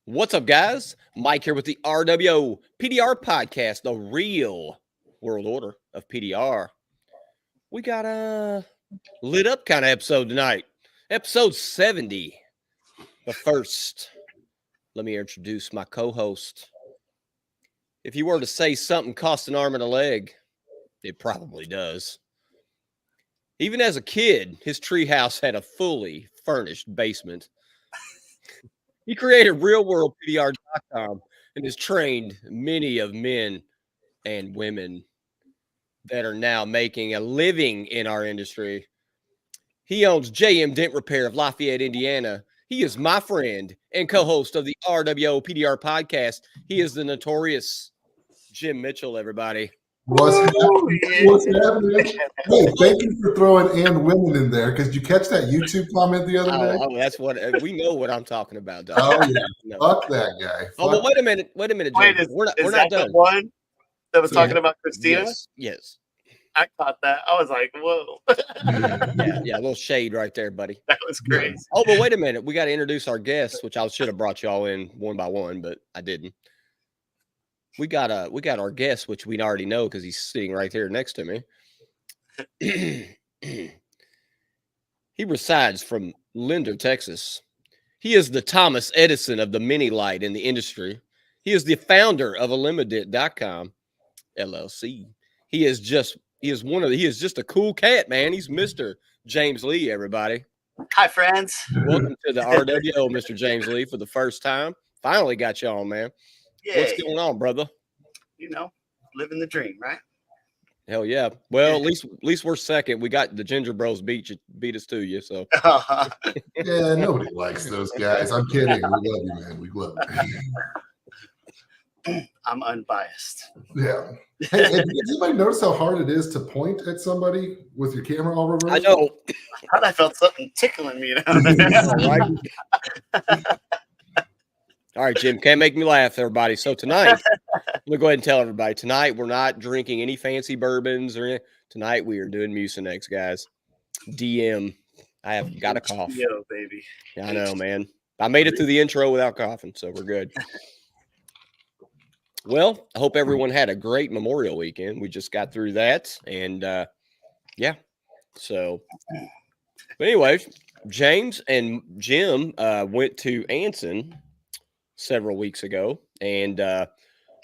What's up, guys? Mike here with the RWO PDR podcast, the real world order of PDR. We got a lit up kind of episode tonight, episode 70. But first, let me introduce my co host. If you were to say something costs an arm and a leg, it probably does. Even as a kid, his treehouse had a fully furnished basement. He created realworldpdr.com and has trained many of men and women that are now making a living in our industry. He owns Dent Repair of Lafayette, Indiana. He is my friend and co-host of the RWO PDR podcast. He is the notorious Jim Mitchell, everybody. What's happening? Hey, thank you for throwing and women in there. Because you catch that YouTube comment the other day? Oh, that's what we know what I'm talking about, dog. Oh yeah, no. Fuck that guy. But wait a minute, Jim. We're not done. The one that was talking about Christina? Yes. I caught that. I was like, whoa. yeah, a little shade right there, buddy. That was crazy. Oh, but wait a minute. We got to introduce our guests, which I should have brought y'all in one by one, but I didn't. We got our guest, which we already know because he's sitting right here next to me. He resides from Linder, Texas. He is the Thomas Edison of the mini light in the industry. He is the founder of Elim.com LLC. He is just a cool cat, man. He's Mr. James Lee, everybody. Hi, friends. Welcome to the RWO, Mr. James Lee, for the first time. Finally got you on, man. Yay. What's going on, brother? You know, living the dream, right? Hell yeah. Well, at least we're second. We got the Ginger Bros beat us to you. So yeah, nobody likes those guys. I'm kidding. We love you, man. We love you. I'm unbiased. Yeah. Hey, did anybody notice how hard it is to point at somebody with your camera all reversed? I know. I thought I felt something tickling me down there. All right, Jim, can't make me laugh, everybody. So tonight, I'm going to go ahead and tell everybody, tonight we're not drinking any fancy bourbons or anything. Tonight we are doing Mucinex, guys. DM. I have got a cough. Yo, baby. I know, man. I made it through the intro without coughing, so we're good. Well, I hope everyone had a great Memorial weekend. We just got through that, and yeah. So, but anyway, James and Jim went to Anson several weeks ago, and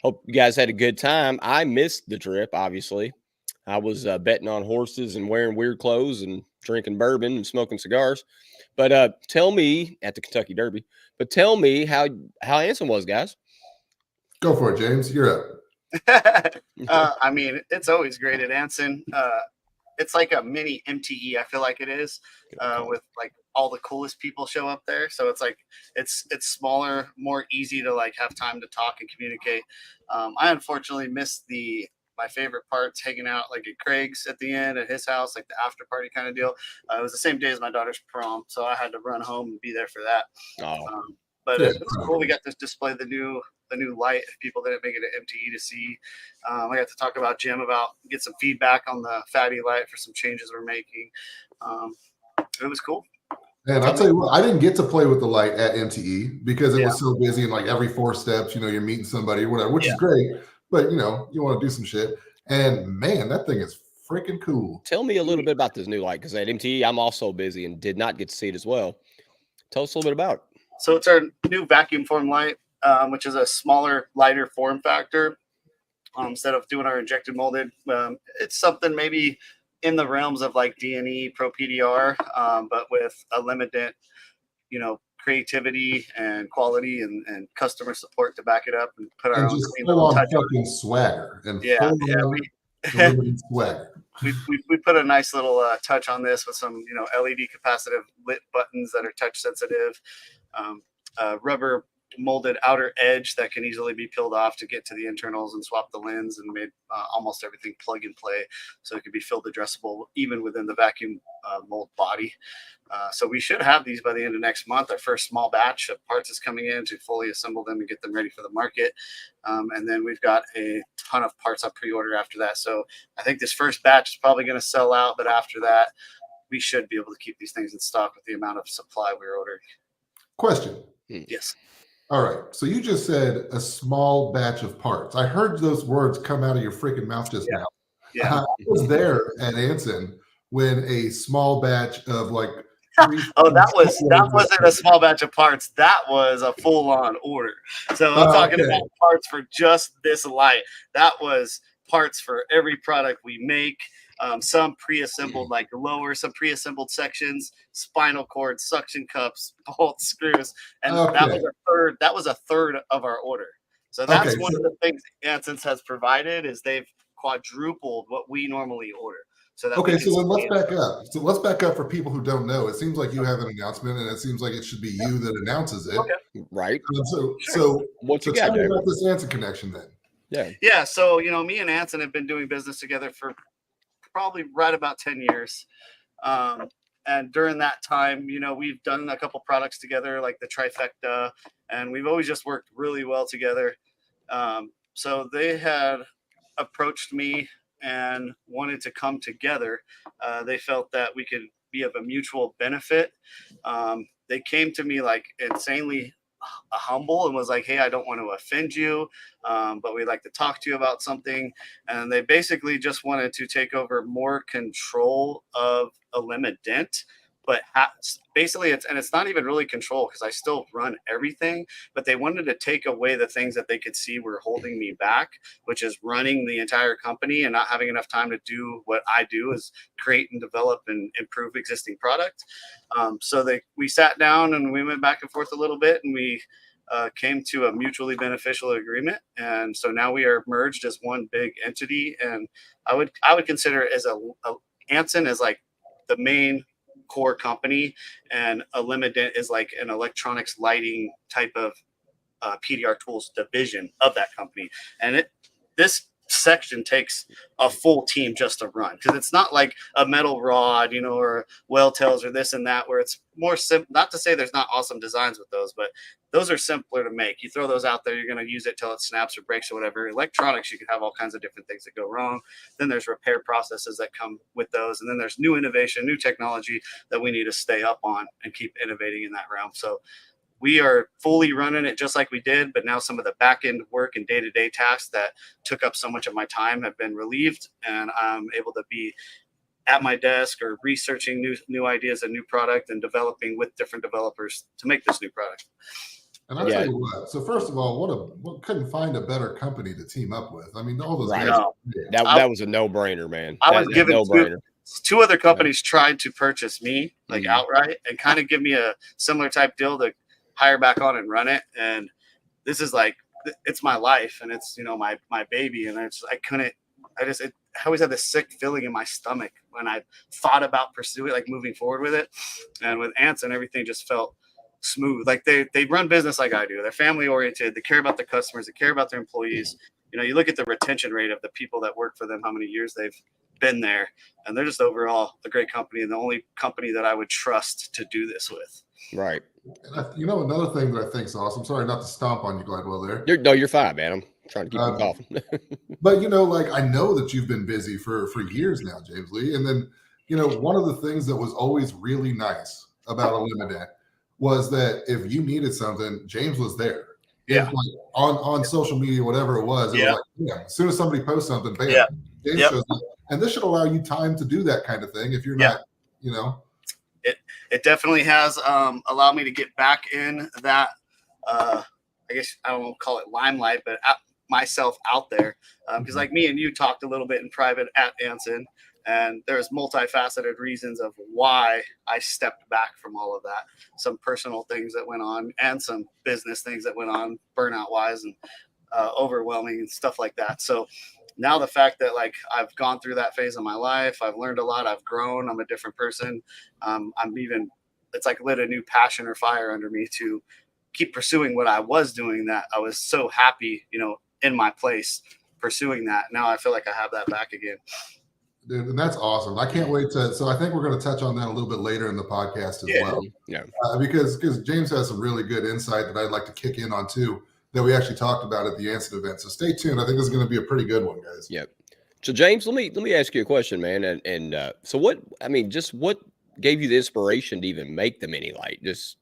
hope you guys had a good time. I missed the trip, obviously. I was betting on horses and wearing weird clothes and drinking bourbon and smoking cigars. But tell me at the Kentucky Derby. But tell me how Anson was, guys. Go for it, James. You're up. I mean, it's always great at Anson. It's like a mini MTE. I feel like it is with like all the coolest people show up there. So it's like it's smaller, more easy to like have time to talk and communicate. I unfortunately missed my favorite parts, hanging out like at Craig's at the end at his house, like the after party kind of deal. It was the same day as my daughter's prom, so I had to run home and be there for that. But it was cool. We got to display the new light if people didn't make it an MTE to see. I got to talk about Jim get some feedback on the fatty light for some changes we're making. It was cool. And I'll tell you what, I didn't get to play with the light at MTE because it was so busy, and like every 4 steps, you're meeting somebody or whatever, which is great. But you want to do some shit. And man, that thing is freaking cool. Tell me a little bit about this new light, because at MTE I'm also busy and did not get to see it as well. Tell us a little bit about it. So it's our new vacuum form light, which is a smaller, lighter form factor. Instead of doing our injected molded, it's something maybe in the realms of like D&E Pro PDR, but with a limited, creativity and quality and customer support to back it up and put our own touch fucking swagger and swagger. We put a nice little touch on this with some LED capacitive lit buttons that are touch sensitive, rubber molded outer edge that can easily be peeled off to get to the internals and swap the lens, and made almost everything plug and play, so it can be filled addressable even within the vacuum mold body. So we should have these by the end of next month. Our first small batch of parts is coming in to fully assemble them and get them ready for the market. And then we've got a ton of parts on pre-order after that. So I think this first batch is probably going to sell out, but after that, we should be able to keep these things in stock with the amount of supply we're ordering. Question. Yes. All right. So you just said a small batch of parts. I heard those words come out of your freaking mouth just now. Yeah. I was there at Anson when a small batch of like Oh, that wasn't a small batch of parts. That was a full-on order. So I'm talking about parts for just this light. That was parts for every product we make. Some pre-assembled, like lower, some pre-assembled sections, spinal cord, suction cups, bolts, screws, and that was a third. That was a third of our order. So that's one of the things Anson's has provided is they've quadrupled what we normally order. So that so then let's back up. So let's back up for people who don't know. It seems like you have an announcement, and it seems like it should be you that announces it. Okay. Right. So what you tell got me about this Anson connection then. Yeah. So me and Anson have been doing business together for probably right about 10 years. And during that time, we've done a couple products together, like the trifecta, and we've always just worked really well together. So they had approached me and wanted to come together. They felt that we could be of a mutual benefit. They came to me like insanely humble and was like, hey, I don't want to offend you, but we'd like to talk to you about something. And they basically just wanted to take over more control of Elim and Dent. But basically, it's not even really control because I still run everything. But they wanted to take away the things that they could see were holding me back, which is running the entire company and not having enough time to do what I do, is create and develop and improve existing product. So we sat down and we went back and forth a little bit, and we came to a mutually beneficial agreement. And so now we are merged as one big entity. And I would consider it as Anson as like the main core company, and Elim and Dent is like an electronics lighting type of PDR tools division of that company. And this section takes a full team just to run, because it's not like a metal rod, or well tails or this and that, where it's more simple. Not to say there's not awesome designs with those, but those are simpler to make. You throw those out there, you're going to use it till it snaps or breaks or whatever. Electronics, you can have all kinds of different things that go wrong. Then there's repair processes that come with those, and then there's new innovation, new technology that we need to stay up on and keep innovating in that realm. So we are fully running it just like we did, but now some of the back end work and day-to-day tasks that took up so much of my time have been relieved, and I'm able to be at my desk or researching new ideas and new product and developing with different developers to make this new product. And I'll tell you what. So first of all, what couldn't find a better company to team up with. I mean, all those guys. That was a no-brainer, man. I was given two other companies tried to purchase me like outright and kind of give me a similar type deal to hire back on and run it. And this is like, it's my life, and it's my baby, and I always had this sick feeling in my stomach when I thought about pursuing, like moving forward with it. And with Anson, everything just felt smooth. Like they run business like I do. They're family oriented. They care about their customers. They care about their employees. You look at the retention rate of the people that work for them, how many years they've been there, and they're just overall a great company, and the only company that I would trust to do this with. Right. And another thing that I think is awesome. Sorry not to stomp on you, Gladwell, there. You're fine, man. I'm trying to keep you coughing. But like I know that you've been busy for years now, James Lee. And then one of the things that was always really nice about Elim and Dent was that if you needed something, James was there. Yeah. Like on social media, whatever it was, was like, as soon as somebody posts something, bam, James shows up. And this should allow you time to do that kind of thing if you're not, It definitely has allowed me to get back in that, I guess I don't want to call it limelight, but myself out there. Because like me and you talked a little bit in private at Anson, and there's multifaceted reasons of why I stepped back from all of that. Some personal things that went on and some business things that went on burnout wise and overwhelming and stuff like that. So now the fact that like I've gone through that phase of my life, I've learned a lot, I've grown, I'm a different person. It's like lit a new passion or fire under me to keep pursuing what I was doing, that I was so happy, in my place pursuing that. Now I feel like I have that back again. Dude, and that's awesome. I can't wait so I think we're going to touch on that a little bit later in the podcast as well. Yeah. Because James has some really good insight that I'd like to kick in on too, that we actually talked about at the Anson event. So stay tuned. I think this is going to be a pretty good one, guys. Yep. So James, let me ask you a question, man. And so what gave you the inspiration to even make the mini light? Just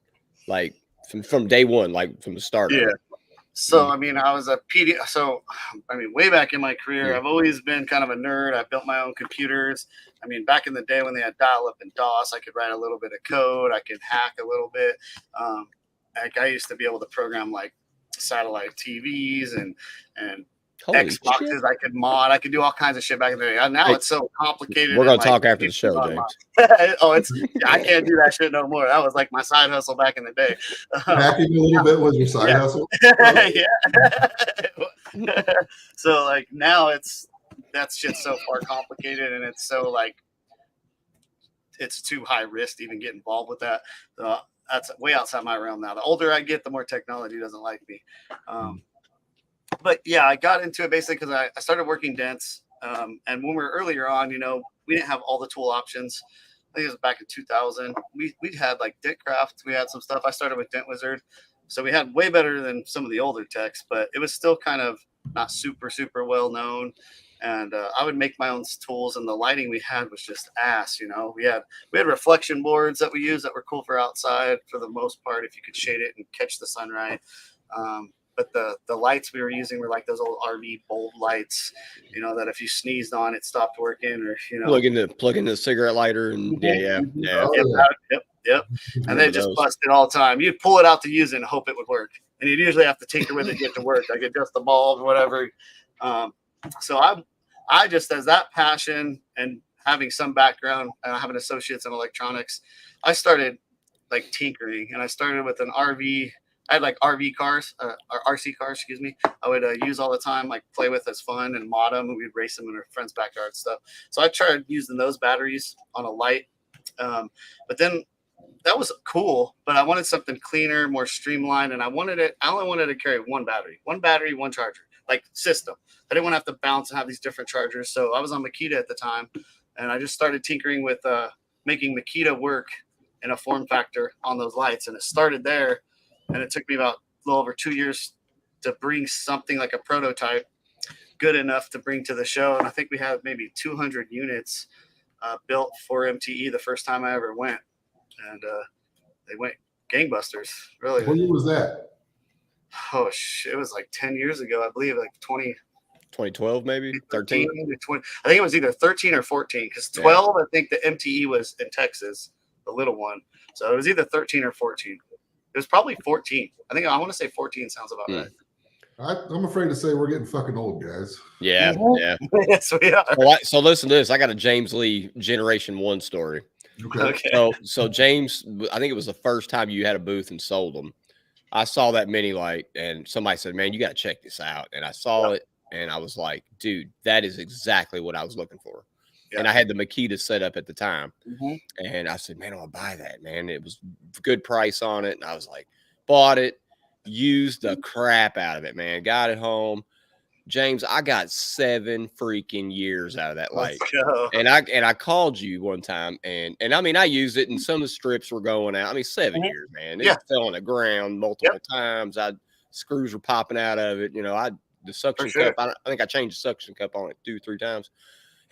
like, from day one, like from the start. Yeah. So, I mean, I was a PD. So, I mean, way back in my career, I've always been kind of a nerd. I built my own computers. I mean, back in the day when they had dial-up and DOS, I could write a little bit of code. I could hack a little bit. Like I used to be able to program like satellite TVs and Xboxes. Shit. I could mod. I could do all kinds of shit back in the day. Now it's so complicated. We're gonna talk after the show, James. I can't do that shit no more. That was like my side hustle back in the day. Hacking a little bit was your side hustle. Yeah. So like now that shit's so far complicated, and it's so like it's too high risk to even get involved with that. That's way outside my realm now. The older I get, the more technology doesn't like me. But yeah, I got into it basically because I started working Dents. And when we were earlier on, you know, we didn't have all the tool options. I think it was back in 2000. We had like Dentcraft. We had some stuff. I started with Dent Wizard. So we had way better than some of the older techs, but it was still kind of not super, super well known. And I would make my own tools, and the lighting we had was just ass. You know, we had reflection boards that we used that were cool for outside for the most part, if you could shade it and catch the sunlight. But the lights we were using were like those old RV bulb lights, you know, that if you sneezed on, it stopped working, or you know, plug in the cigarette lighter, and yeah. Yep. And they just busted all the time. You'd pull it out to use it and hope it would work, and you'd usually have to tinker with it to get to work, like adjust the bulb or whatever. So I just, as that passion and having some background, having associates in electronics, I started like tinkering, and I started with an RV. I had like RV cars, or RC cars, excuse me. I would use all the time, like play with as fun and mod them, and we'd race them in our friends' backyard and stuff. So I tried using those batteries on a light. But then that was cool, but I wanted something cleaner, more streamlined, and I only wanted to carry one battery, one charger, like system. I didn't want to have to bounce and have these different chargers. So I was on Makita at the time, and I just started tinkering with making Makita work in a form factor on those lights. And it started there. And it took me about a little over 2 years to bring something like a prototype good enough to bring to the show. And I think we had maybe 200 units built for MTE the first time I ever went. And they went gangbusters, really. What year was that? Oh, it was like 10 years ago, I believe, like 2012, maybe 13. 20. I think it was either 13 or 14, because 12, I think the MTE was in Texas, the little one. So it was either 13 or 14. It was probably 14. I want to say 14 sounds about right. I'm afraid to say we're getting fucking old, guys. Yeah. Yes, we are. So listen to this. I got a James Lee Generation 1 story. Okay. So James, I think it was the first time you had a booth and sold them. I saw that mini light, and somebody said, "Man, you got to check this out." And I saw it, and I was like, "Dude, that is exactly what I was looking for." Yeah. And I had the Makita set up at the time, and I said, "Man, I'll buy that, man." It was a good price on it, and I was like, bought it, used the crap out of it, man. Got it home. James, I got 7 freaking years out of that light. And I called you one time, and I mean, I used it, and some of the strips were going out. I mean, 7 years, man. It fell on the ground multiple times. Screws were popping out of it. You know, the suction cup. I think I changed the suction cup on it 2-3 times.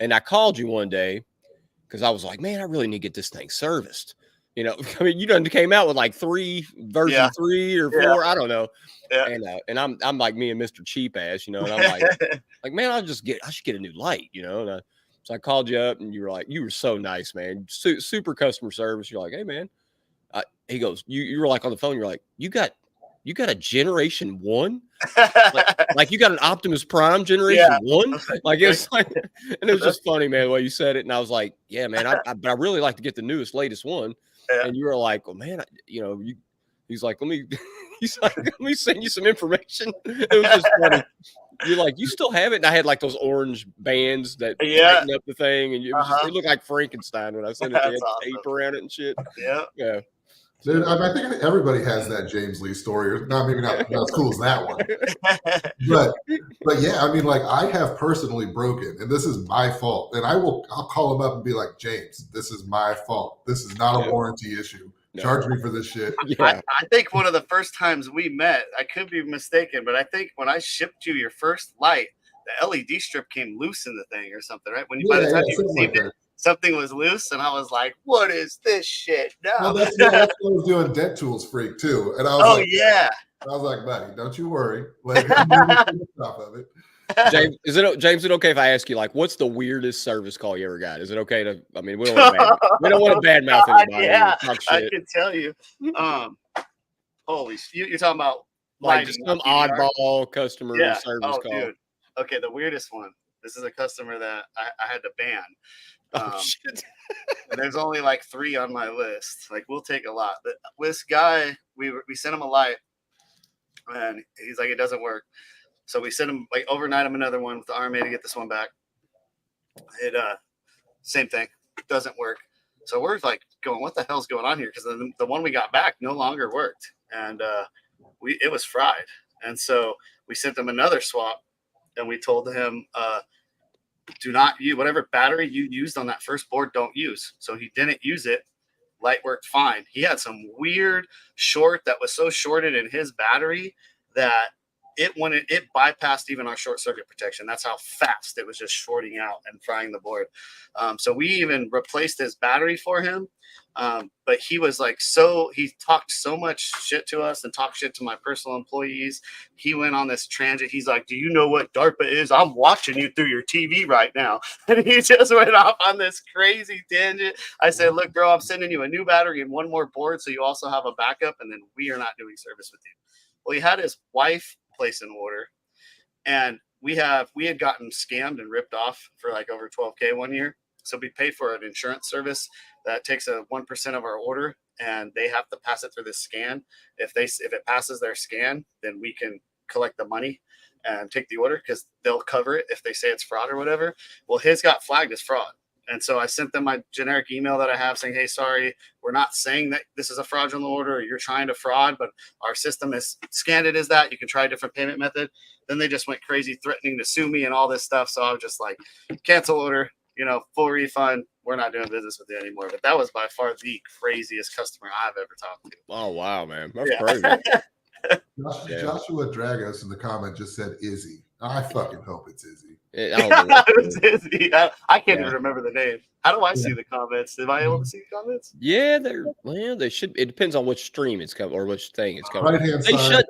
And I called you one day because I was like, man, I really need to get this thing serviced. You know, I mean, you done came out with like version 3 or 4. I don't know. Yeah. And I'm like me and Mr. Cheap Ass, you know, and I'm like, man, I should get a new light, you know. And so I called you up, and you were so nice, man. Super customer service. You're like, hey, man. He goes, you were like on the phone. You're like, you got a Generation 1? like you got an Optimus Prime Generation 1? Like, it's like, and it was just funny, man, the way you said it. And I was like, yeah, man, but I really like to get the latest one. Yeah. And you were like, well, man, he's like, let me send you some information. It was just funny. You're like, you still have it? And I had like those orange bands that tighten up the thing, and it looked like Frankenstein when I sent it. They had tape around it and shit. Yeah. Dude, I think everybody has that James Lee story. Maybe not as cool as that one. But yeah, I mean, like, I have personally broken, and this is my fault. And I'll call him up and be like, James, this is my fault. This is not a warranty issue. No. Charge me for this shit. Yeah. I think one of the first times we met, I could be mistaken, but I think when I shipped you your first light, the LED strip came loose in the thing or something, right? By the time you received it. something was loose, and I was like, "What is this shit?" No. Well, that's what I was doing. Dent Tools Freak too, and I was like, yeah. I was like, buddy, don't you worry. Like, I'm on top of it. James, is it okay if I ask you, like, what's the weirdest service call you ever got? Is it okay to? I mean, we don't want to badmouth anybody. Yeah, talk I shit. can tell you. Holy, you're talking about Like just some oddball customer service call. Dude. Okay, the weirdest one. This is a customer that I had to ban. Shit. And there's only like 3 on my list. Like, we'll take a lot. But this guy, we sent him a light, and he's like, it doesn't work. So we sent him, like, overnight him another one with the RMA to get this one back. It same thing, doesn't work. So we're like going, what the hell's going on here? Because the one we got back no longer worked, and it was fried. And so we sent him another swap, and we told him, do not use whatever battery you used on that first board. Don't use. So he didn't use it. Light worked fine. He had some weird short that was so shorted in his battery that it bypassed even our short circuit protection. That's how fast it was just shorting out and frying the board. So we even replaced his battery for him. But he was like, he talked so much shit to us and talked shit to my personal employees. He went on this tangent. He's like, do you know what DARPA is? I'm watching you through your TV right now. And he just went off on this crazy tangent. I said, look, bro, I'm sending you a new battery and one more board, so you also have a backup, and then we are not doing service with you. Well, he had his wife place an order, and we had gotten scammed and ripped off for like over $12,000 one year. So we pay for an insurance service that takes a 1% of our order, and they have to pass it through this scan. If it passes their scan, then we can collect the money and take the order, because they'll cover it if they say it's fraud or whatever. Well, his got flagged as fraud. And so I sent them my generic email that I have saying, hey, sorry, we're not saying that this is a fraudulent order or you're trying to fraud, but our system is scanned it as that. You can try a different payment method. Then they just went crazy threatening to sue me and all this stuff. So I was just like, cancel order, full refund. We're not doing business with you anymore. But that was by far the craziest customer I've ever talked to. Oh, wow, man. That's crazy. Joshua Dragos in the comment just said Izzy. I fucking hope it's Izzy. It's Izzy. I can't even remember the name. How do I see the comments? Am I able to see the comments? Yeah, they should. It depends on which stream it's coming or which thing it's coming. Right hand side.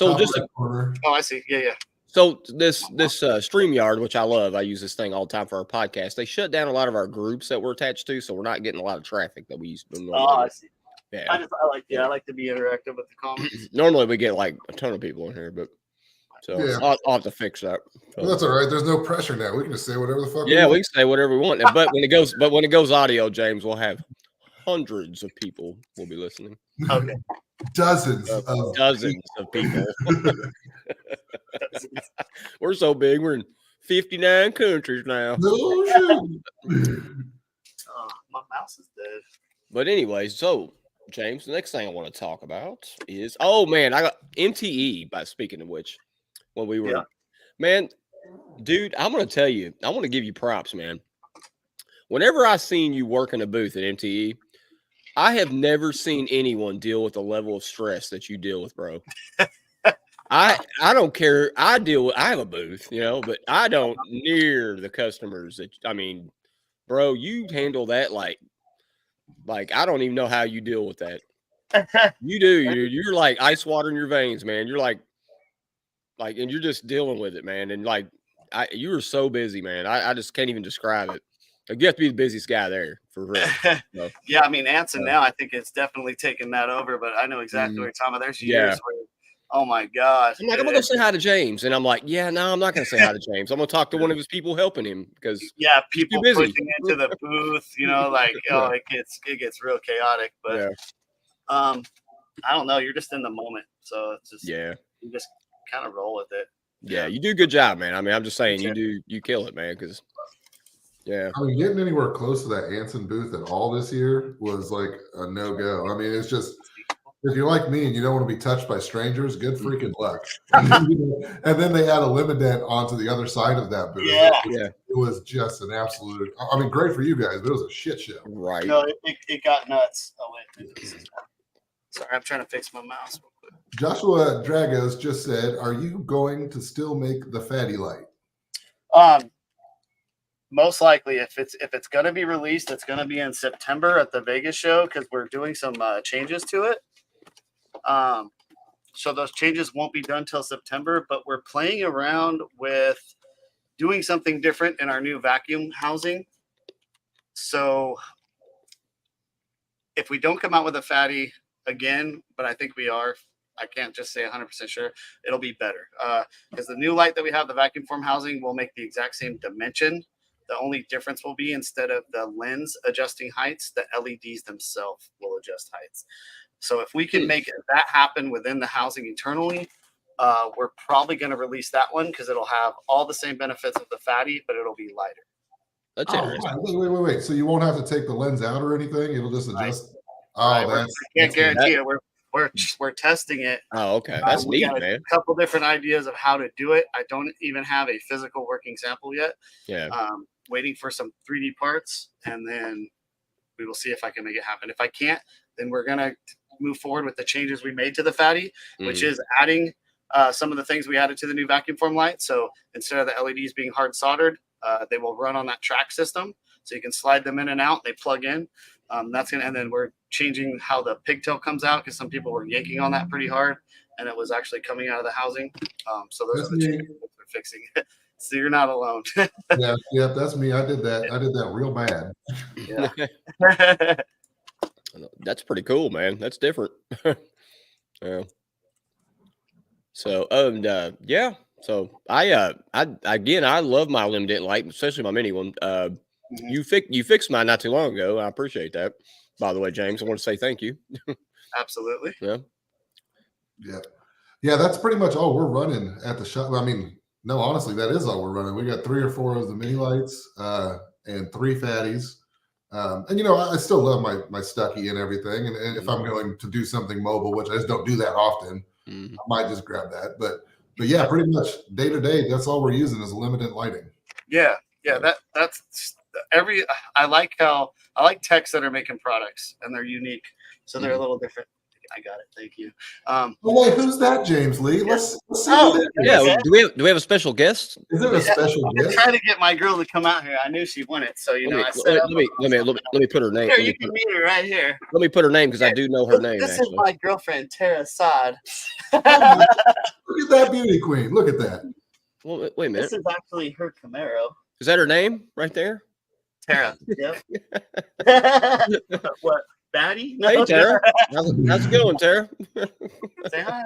Oh, I see. Yeah. So this StreamYard, which I love, I use this thing all the time for our podcast. They shut down a lot of our groups that we're attached to, so we're not getting a lot of traffic that we used to. I see. Yeah. I like to be interactive with the comments. Normally we get like a ton of people in here, but I'll have to fix that. So. Well, that's all right. There's no pressure now. We can just say whatever the fuck. Yeah, we can say whatever we want. But when it goes audio, James, we'll have hundreds of people will be listening. Okay. Dozens of people. We're so big. We're in 59 countries now. My mouse is dead. But anyway, so James, the next thing I want to talk about is, I got MTE. By speaking of which, when we were, man, dude, I'm going to tell you, I want to give you props, man. Whenever I seen you work in a booth at MTE, I have never seen anyone deal with the level of stress that you deal with, bro. I don't care. I have a booth, but I don't near the customers bro, you handle that like I don't even know how you deal with that. You do. You're like ice water in your veins, man. You're like, and you're just dealing with it, man. And you are so busy, man. I just can't even describe it. Like, you have to be the busiest guy there for real. So, yeah, I mean, Anson now, I think it's definitely taken that over, but I know exactly what you're talking about. There's years where, oh my gosh. I'm like, I'm going to go say hi to James. And I'm like, yeah, no, I'm not going to say hi to James. I'm going to talk to one of his people helping him because people pushing into the booth, it gets real chaotic. But I don't know. You're just in the moment. So it's just, you just kind of roll with it. Yeah, you do a good job, man. I mean, I'm just saying you kill it, man, because I mean, getting anywhere close to that Anson booth at all this year was like a no-go. I mean, it's just, if you're like me and you don't want to be touched by strangers, good freaking luck. And then they had a Limident onto the other side of that booth. Yeah. It was just an absolute, I mean, great for you guys, but it was a shit show. Right. No, it got nuts. Oh, wait. Sorry, I'm trying to fix my mouse real quick. Joshua Dragos just said, are you going to still make the fatty light? most likely, if it's going to be released, it's going to be in September at the Vegas show because we're doing some changes to it. So those changes won't be done till September, but we're playing around with doing something different in our new vacuum housing. So if we don't come out with a fatty again, but I think we are, I can't just say 100% sure, it'll be better. Because the new light that we have, the vacuum form housing, will make the exact same dimension. The only difference will be instead of the lens adjusting heights, the LEDs themselves will adjust heights. So if we can make that happen within the housing internally, we're probably going to release that one because it'll have all the same benefits of the fatty, but it'll be lighter. That's interesting. Wait. So you won't have to take the lens out or anything? It'll just adjust. Right. I can't guarantee it. We're testing it. Oh, okay. That's neat, man. A couple different ideas of how to do it. I don't even have a physical working sample yet. Yeah. Waiting for some 3D parts, and then we will see if I can make it happen. If I can't, then we're gonna move forward with the changes we made to the fatty, which is adding some of the things we added to the new vacuum form light. So instead of the LEDs being hard soldered, they will run on that track system. So you can slide them in and out. They plug in. And then we're changing how the pigtail comes out because some people were yanking on that pretty hard, and it was actually coming out of the housing. So those are the changes we're fixing. So you're not alone. yeah, that's me. I did that real bad. Yeah. That's pretty cool, man. That's different. Yeah. So, yeah. So I love my Elim Dent light, especially my mini one. You fixed mine not too long ago. I appreciate that. By the way, James, I want to say thank you. Absolutely. Yeah. That's pretty much all we're running at the shop. I mean, no, honestly, that is all we're running. We got 3 or 4 of the mini lights and 3 fatties. And I still love my Stucky and everything. And if I'm going to do something mobile, which I just don't do that often, I might just grab that. But yeah, pretty much day to day, that's all we're using is limited lighting. Yeah. That's I like techs that are making products and they're unique, so they're a little different. I got it. Thank you. Wait, who's that, James Lee? Let's see. Yeah. Do we have a special guest? Is there a special guest? I'm trying to get my girl to come out here. I knew she wanted, so let me put her name. Here, you can meet her right here. Let me put her name because I do know her name. This is my girlfriend, Tara Saad. Look at that beauty queen. Look at that. Well, wait a minute. This is actually her Camaro. Is that her name right there? Tara. Yep. What? Batty? No. Hey, Tara. How's it going, Tara? Say hi.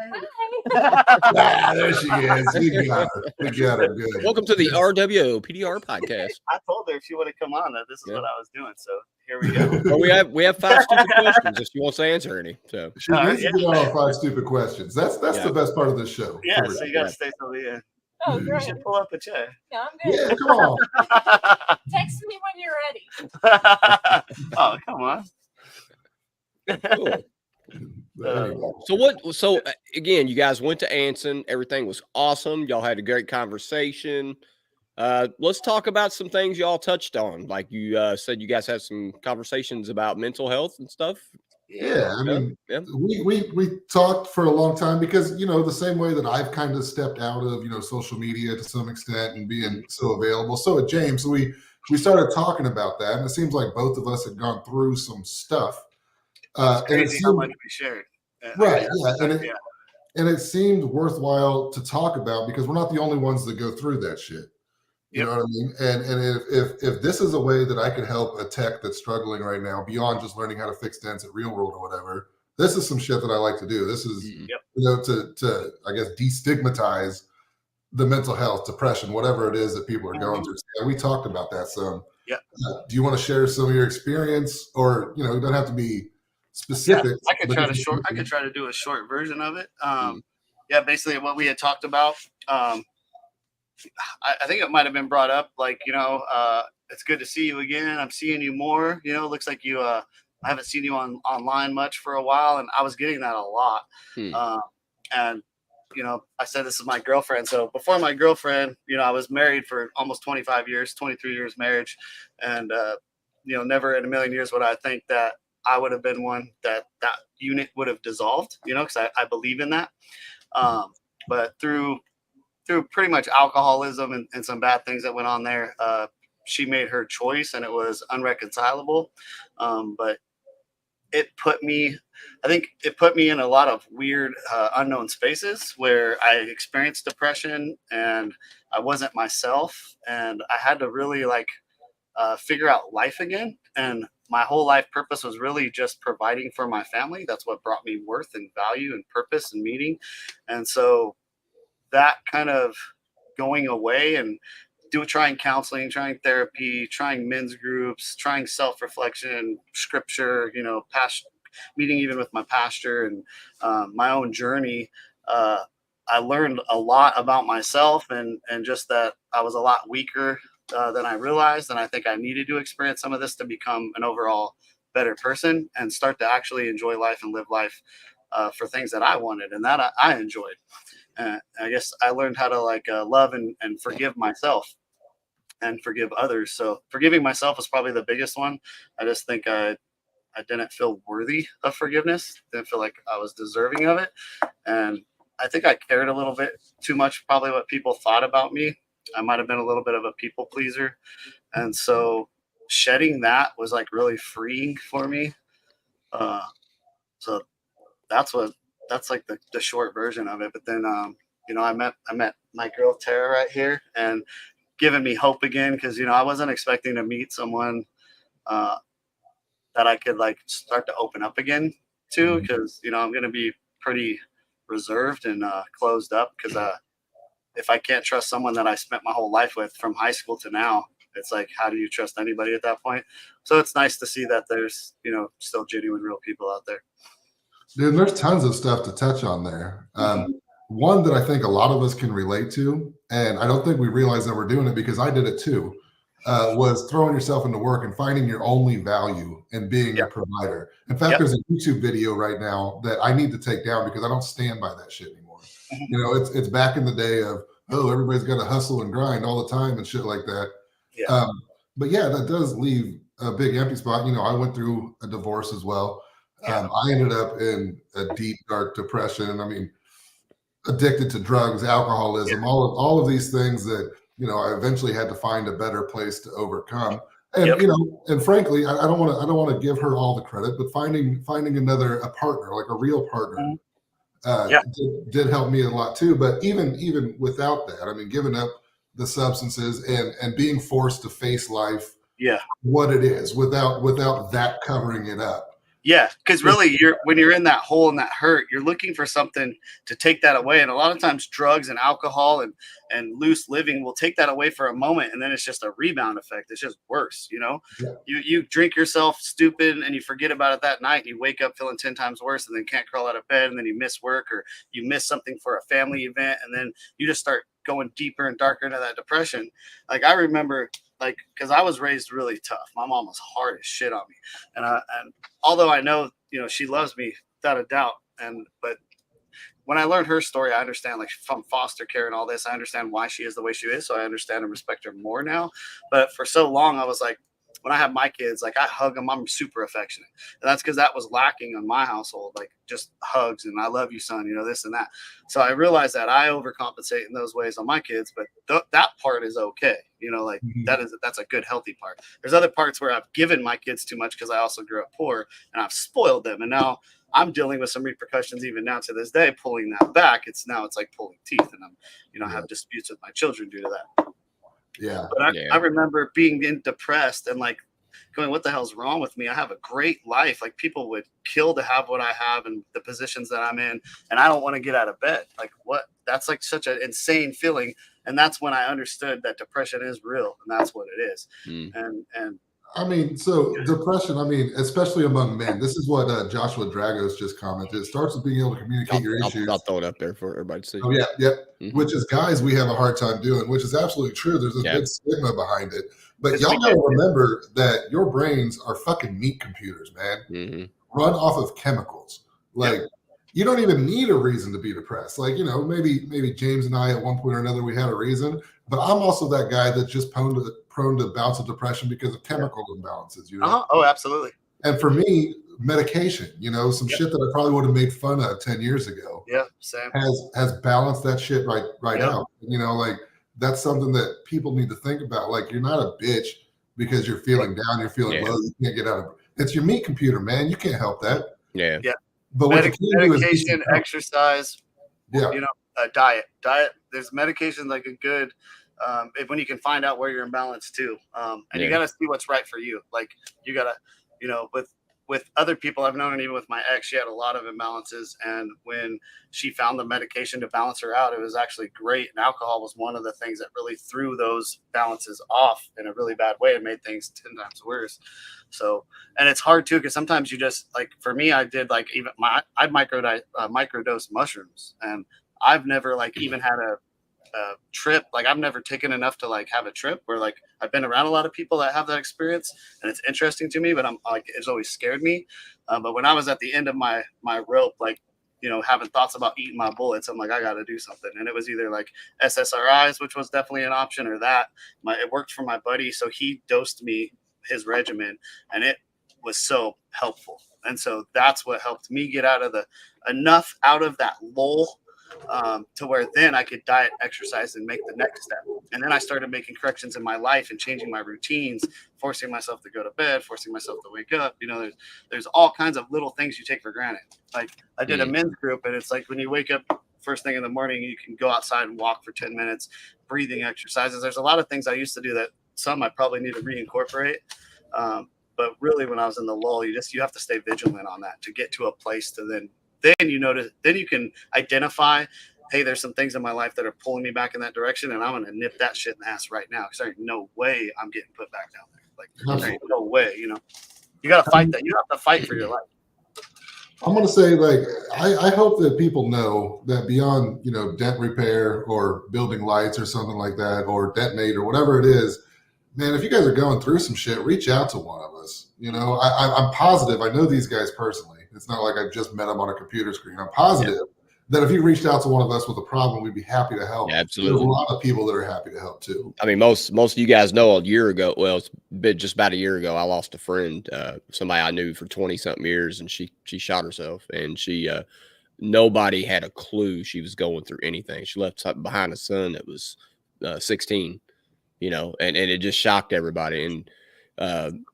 There she is. We got her good. Welcome to the RWO PDR podcast. I told her if she would have come on that this is what I was doing. So here we go. Well, we have 5 stupid questions if she wants to answer any. So she needs to get on 5 stupid questions. That's the best part of this show. Yeah, so you gotta stay till the end. Oh, great. You should pull up a chair. Yeah, I'm good. Yeah, come on. Text me when you're ready. Oh, come on. Cool. So again, you guys went to Anson. Everything was awesome. Y'all had a great conversation. Let's talk about some things y'all touched on. Like you said, you guys had some conversations about mental health and stuff. Yeah, I mean, we talked for a long time because, the same way that I've kind of stepped out of, social media to some extent and being so available. So at James, we started talking about that, and it seems like both of us had gone through some stuff. It's crazy how much we shared. Right, yeah. And it seemed worthwhile to talk about because we're not the only ones that go through that shit. You know what I mean? And if this is a way that I could help a tech that's struggling right now beyond just learning how to fix dents at Real World or whatever, this is some shit that I like to do. This is, to I guess, destigmatize the mental health, depression, whatever it is that people are going through. So, we talked about that some. Yeah. Do you want to share some of your experience, or it doesn't have to be specific? Yeah, I could try to do a short version of it. Basically what we had talked about. I think it might have been brought up, it's good to see you again. I'm seeing you more. Looks like you. I haven't seen you online much for a while, and I was getting that a lot. And I said this is my girlfriend. So before my girlfriend, I was married for almost 25 years, 23 years marriage, and never in a million years would I think that I would have been one that unit would have dissolved. Because I believe in that. But through pretty much alcoholism and some bad things that went on there, she made her choice and it was unreconcilable. But I think it put me in a lot of weird, unknown spaces where I experienced depression and I wasn't myself. And I had to really figure out life again. And my whole life purpose was really just providing for my family. That's what brought me worth and value and purpose and meaning. And so that kind of going away and trying counseling, trying therapy, trying men's groups, trying self-reflection, scripture, past meeting even with my pastor and my own journey. I learned a lot about myself and just that I was a lot weaker than I realized. And I think I needed to experience some of this to become an overall better person and start to actually enjoy life and live life for things that I wanted and that I enjoyed. I guess I learned how to love and forgive myself and forgive others. So forgiving myself was probably the biggest one. I just think I didn't feel worthy of forgiveness. Didn't feel like I was deserving of it. And I think I cared a little bit too much, probably what people thought about me. I might've been a little bit of a people pleaser. And so shedding that was really freeing for me. So that's like the short version of it. But then, I met my girl Tara right here and giving me hope again. Cause I wasn't expecting to meet someone, that I could start to open up again to. Cause I'm going to be pretty reserved and, closed up. Cause, if I can't trust someone that I spent my whole life with from high school to now, it's how do you trust anybody at that point? So it's nice to see that there's, still genuine, real people out there. Dude, there's tons of stuff to touch on there. One that I think a lot of us can relate to, and I don't think we realize that we're doing it because I did it too, was throwing yourself into work and finding your only value and being a provider. In fact, there's a YouTube video right now that I need to take down because I don't stand by that shit anymore. It's back in the day of, everybody's got to hustle and grind all the time and shit like that. Yeah. But yeah, that does leave a big empty spot. I went through a divorce as well. I ended up in a deep, dark depression. I mean, addicted to drugs, alcoholism, all of these things that, I eventually had to find a better place to overcome. And, and frankly, I don't want to give her all the credit, but finding a partner, like a real partner, did help me a lot too. But even without that, I mean, giving up the substances and being forced to face life, what it is without that covering it up. Yeah, because really, when you're in that hole and that hurt, you're looking for something to take that away. And a lot of times, drugs and alcohol and loose living will take that away for a moment, and then it's just a rebound effect. It's just worse, You drink yourself stupid, and you forget about it that night. And you wake up feeling 10 times worse, and then can't crawl out of bed, and then you miss work or you miss something for a family event, and then you just start going deeper and darker into that depression. I remember. Because I was raised really tough. My mom was hard as shit on me, and although I know she loves me without a doubt, but when I learned her story, I understand from foster care and all this, I understand why she is the way she is, so I understand and respect her more now. But for so long, I was when I have my kids, I hug them. I'm super affectionate, and that's because that was lacking in my household, just hugs and I love you, son, this and that. So I realized that I overcompensate in those ways on my kids, but that part is okay. That's a good, healthy part. There's other parts where I've given my kids too much because I also grew up poor and I've spoiled them, and now I'm dealing with some repercussions even now to this day, pulling that back. It's like pulling teeth, and I'm, I have disputes with my children due to that. Yeah. But I remember being depressed and going, what the hell's wrong with me? I have a great life. People would kill to have what I have and the positions that I'm in, and I don't want to get out of bed. What? That's such an insane feeling. And that's when I understood that depression is real, and that's what it is. And I mean, so depression, especially among men, this is what Joshua Dragos just commented. It starts with being able to communicate your issues. I'll throw it up there for everybody to see. Oh, yeah. Mm-hmm. Which is guys we have a hard time doing, which is absolutely true. There's a big stigma behind it. But y'all got to remember that your brains are fucking meat computers, man. Mm-hmm. Run off of chemicals. You don't even need a reason to be depressed. Maybe James and I at one point or another, we had a reason. But I'm also that guy that's just prone to bouts of depression because of chemical imbalances. Oh, absolutely. And for me, medication, some shit that I probably would have made fun of 10 years ago. Yeah, same. Has balanced that shit right out. that's something that people need to think about. Like, you're not a bitch because you're feeling down, you're feeling low, you can't get out of it. It's your meat computer, man. You can't help that. Yeah. But what you can do is medication, exercise, yeah. Diet. There's medication like a good when you can find out where you're imbalanced too. And you got to see what's right for you. Like you got to, with other people I've known, and even with my ex, she had a lot of imbalances. And when she found the medication to balance her out, it was actually great. And alcohol was one of the things that really threw those balances off in a really bad way and made things 10 times worse. So, and it's hard too, because sometimes you just like, for me, I did like I microdose mushrooms, and I've never like even had a trip. Like I've never taken enough to like have a trip where like I've been around a lot of people that have that experience, and it's interesting to me, but I'm like, it's always scared me. But when I was at the end of my rope, like, having thoughts about eating my bullets, I'm like, I got to do something. And it was either like SSRIs, which was definitely an option, or that it worked for my buddy. So he dosed me his regimen, and it was so helpful. And so that's what helped me get enough out of that lull to where then I could diet, exercise, and make the next step. And then I started making corrections in my life and changing my routines, forcing myself to go to bed, forcing myself to wake up. There's all kinds of little things you take for granted. Like I did a men's group, and it's like when you wake up first thing in the morning, you can go outside and walk for 10 minutes, breathing exercises. There's a lot of things I used to do that some I probably need to reincorporate. But really, when I was in the lull, you have to stay vigilant on that to get to a place to then you can identify, hey, there's some things in my life that are pulling me back in that direction, and I'm going to nip that shit in the ass right now, because there ain't no way I'm getting put back down there. Like, there ain't no way, you got to fight that. You have to fight for your life. I'm going to say, like, I hope that people know that beyond, dent repair or building lights or something like that, or detonate or whatever it is, man, if you guys are going through some shit, reach out to one of us. I'm positive. I know these guys personally. It's not like I've just met them on a computer screen. I'm positive that if you reached out to one of us with a problem, we'd be happy to help. Yeah, absolutely. There's a lot of people that are happy to help too. I mean, most of you guys know a year ago. Well, it's been just about a year ago. I lost a friend, somebody I knew for 20-something years, and she shot herself. And nobody had a clue she was going through anything. She left behind a son that was 16. And it just shocked everybody. And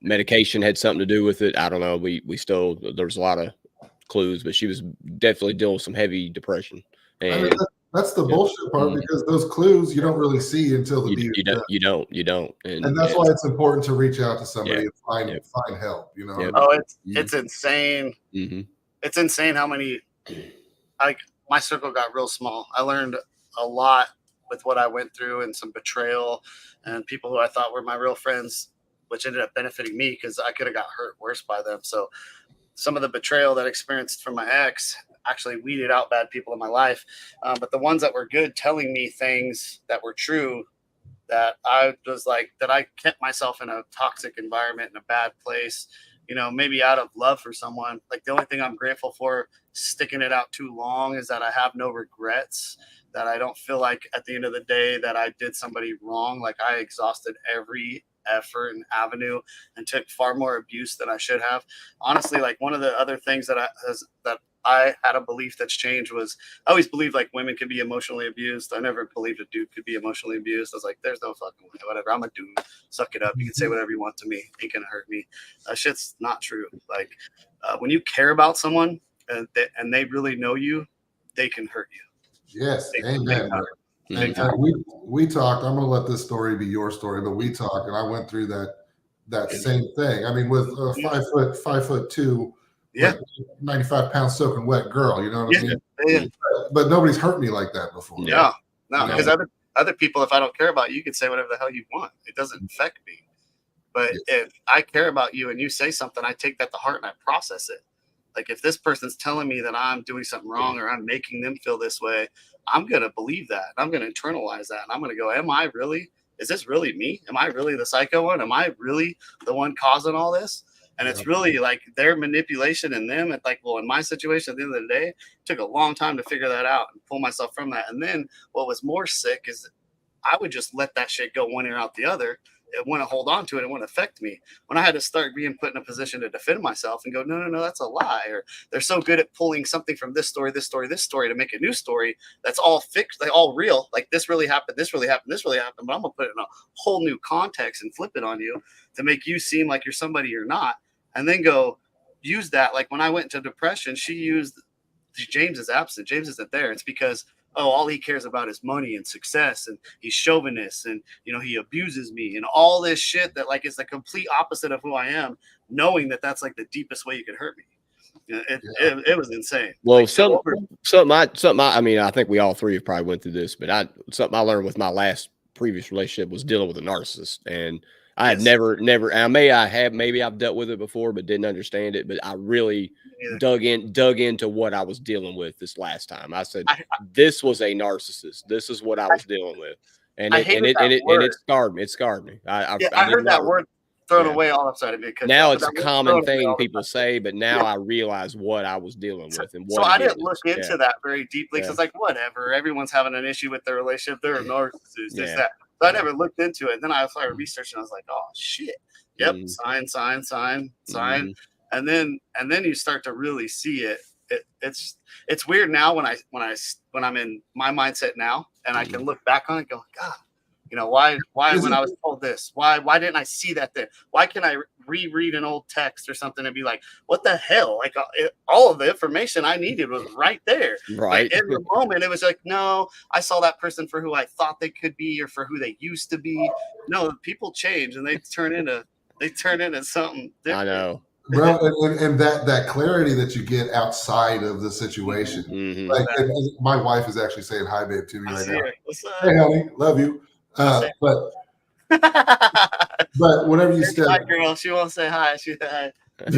medication had something to do with it. I don't know. There's a lot of clues, but she was definitely dealing with some heavy depression. And that's the bullshit part, because those clues you don't really see until the you don't. And that's why it's important to reach out to somebody and find help. Oh, it's insane. Mm-hmm. It's insane how many, like, my circle got real small. I learned a lot with what I went through, and some betrayal, and people who I thought were my real friends, which ended up benefiting me because I could have got hurt worse by them. So some of the betrayal that I experienced from my ex actually weeded out bad people in my life. But the ones that were good, telling me things that were true, that I was like, that I kept myself in a toxic environment, in a bad place, maybe out of love for someone. Like, the only thing I'm grateful for sticking it out too long is that I have no regrets, that I don't feel like at the end of the day that I did somebody wrong. Like, I exhausted every effort and avenue and took far more abuse than I should have. Honestly, like, one of the other things that I had a belief that's changed was, I always believed like women could be emotionally abused. I never believed a dude could be emotionally abused. I was like, there's no fucking way, whatever. I'm a dude. Suck it up. You can say whatever you want to me. Ain't gonna hurt me. That shit's not true. Like, when you care about someone and they really know you, they can hurt you. Yes, amen. And we talked. I'm gonna let this story be your story, but we talked, and I went through that same thing. I mean, with a 5'2", 95 pound soaking wet girl, you know what I mean? Yeah. But nobody's hurt me like that before. No, because other people, if I don't care about you, you can say whatever the hell you want. It doesn't affect me. But if I care about you and you say something, I take that to heart and I process it. Like, if this person's telling me that I'm doing something wrong or I'm making them feel this way, I'm going to believe that. I'm going to internalize that. And I'm going to go, is this really me? Am I really the psycho one? Am I really the one causing all this? And it's really like their manipulation and them. It's like, well, in my situation, at the end of the day, it took a long time to figure that out and pull myself from that. And then what was more sick is I would just let that shit go one ear out the other. wouldn't hold on to it. It wouldn't affect me. When I had to start being put in a position to defend myself and go, no, that's a lie. Or they're so good at pulling something from this story to make a new story that's all fixed, like all real. Like this really happened, this really happened, this really happened. But I'm gonna put it in a whole new context and flip it on you to make you seem like you're somebody you're not, and then go use that. Like when I went into depression, she used James is absent. James isn't there. It's because all he cares about is money and success, and he's chauvinist, and he abuses me, and all this shit that like is the complete opposite of who I am, knowing that that's like the deepest way you could hurt me. It was insane. Well, like, something. I mean, I think we all three have probably went through this, but something I learned with my last previous relationship was dealing with a narcissist, and I had never. Maybe I've dealt with it before, but didn't understand it. But I really dug into what I was dealing with this last time. I said, this was a narcissist. This is what I was dealing with, and it scarred me. It scarred me. I heard that word thrown away all upside of me. Now it's a common thing people say, but now I realize what I was dealing with and what. So I didn't look into that very deeply because it's like whatever. Everyone's having an issue with their relationship. They're a narcissist. This that. So I never looked into it. And then I started researching. I was like, oh shit. Yep. Sign. And then you start to really see it. It's weird now when I'm in my mindset now and I can look back on it and go, God, why when I was told this, why didn't I see that then? Why can I reread an old text or something and be like, what the hell? Like all of the information I needed was right there. Right. But in the moment, it was like, no, I saw that person for who I thought they could be or for who they used to be. No, people change and they turn into something different. I know. Bro, and that clarity that you get outside of the situation. Mm-hmm. Like and my wife is actually saying hi, babe, to me right now. What's up? Hey, honey, love you. But whenever you step, hi, girl, she won't say hi. She said hi. But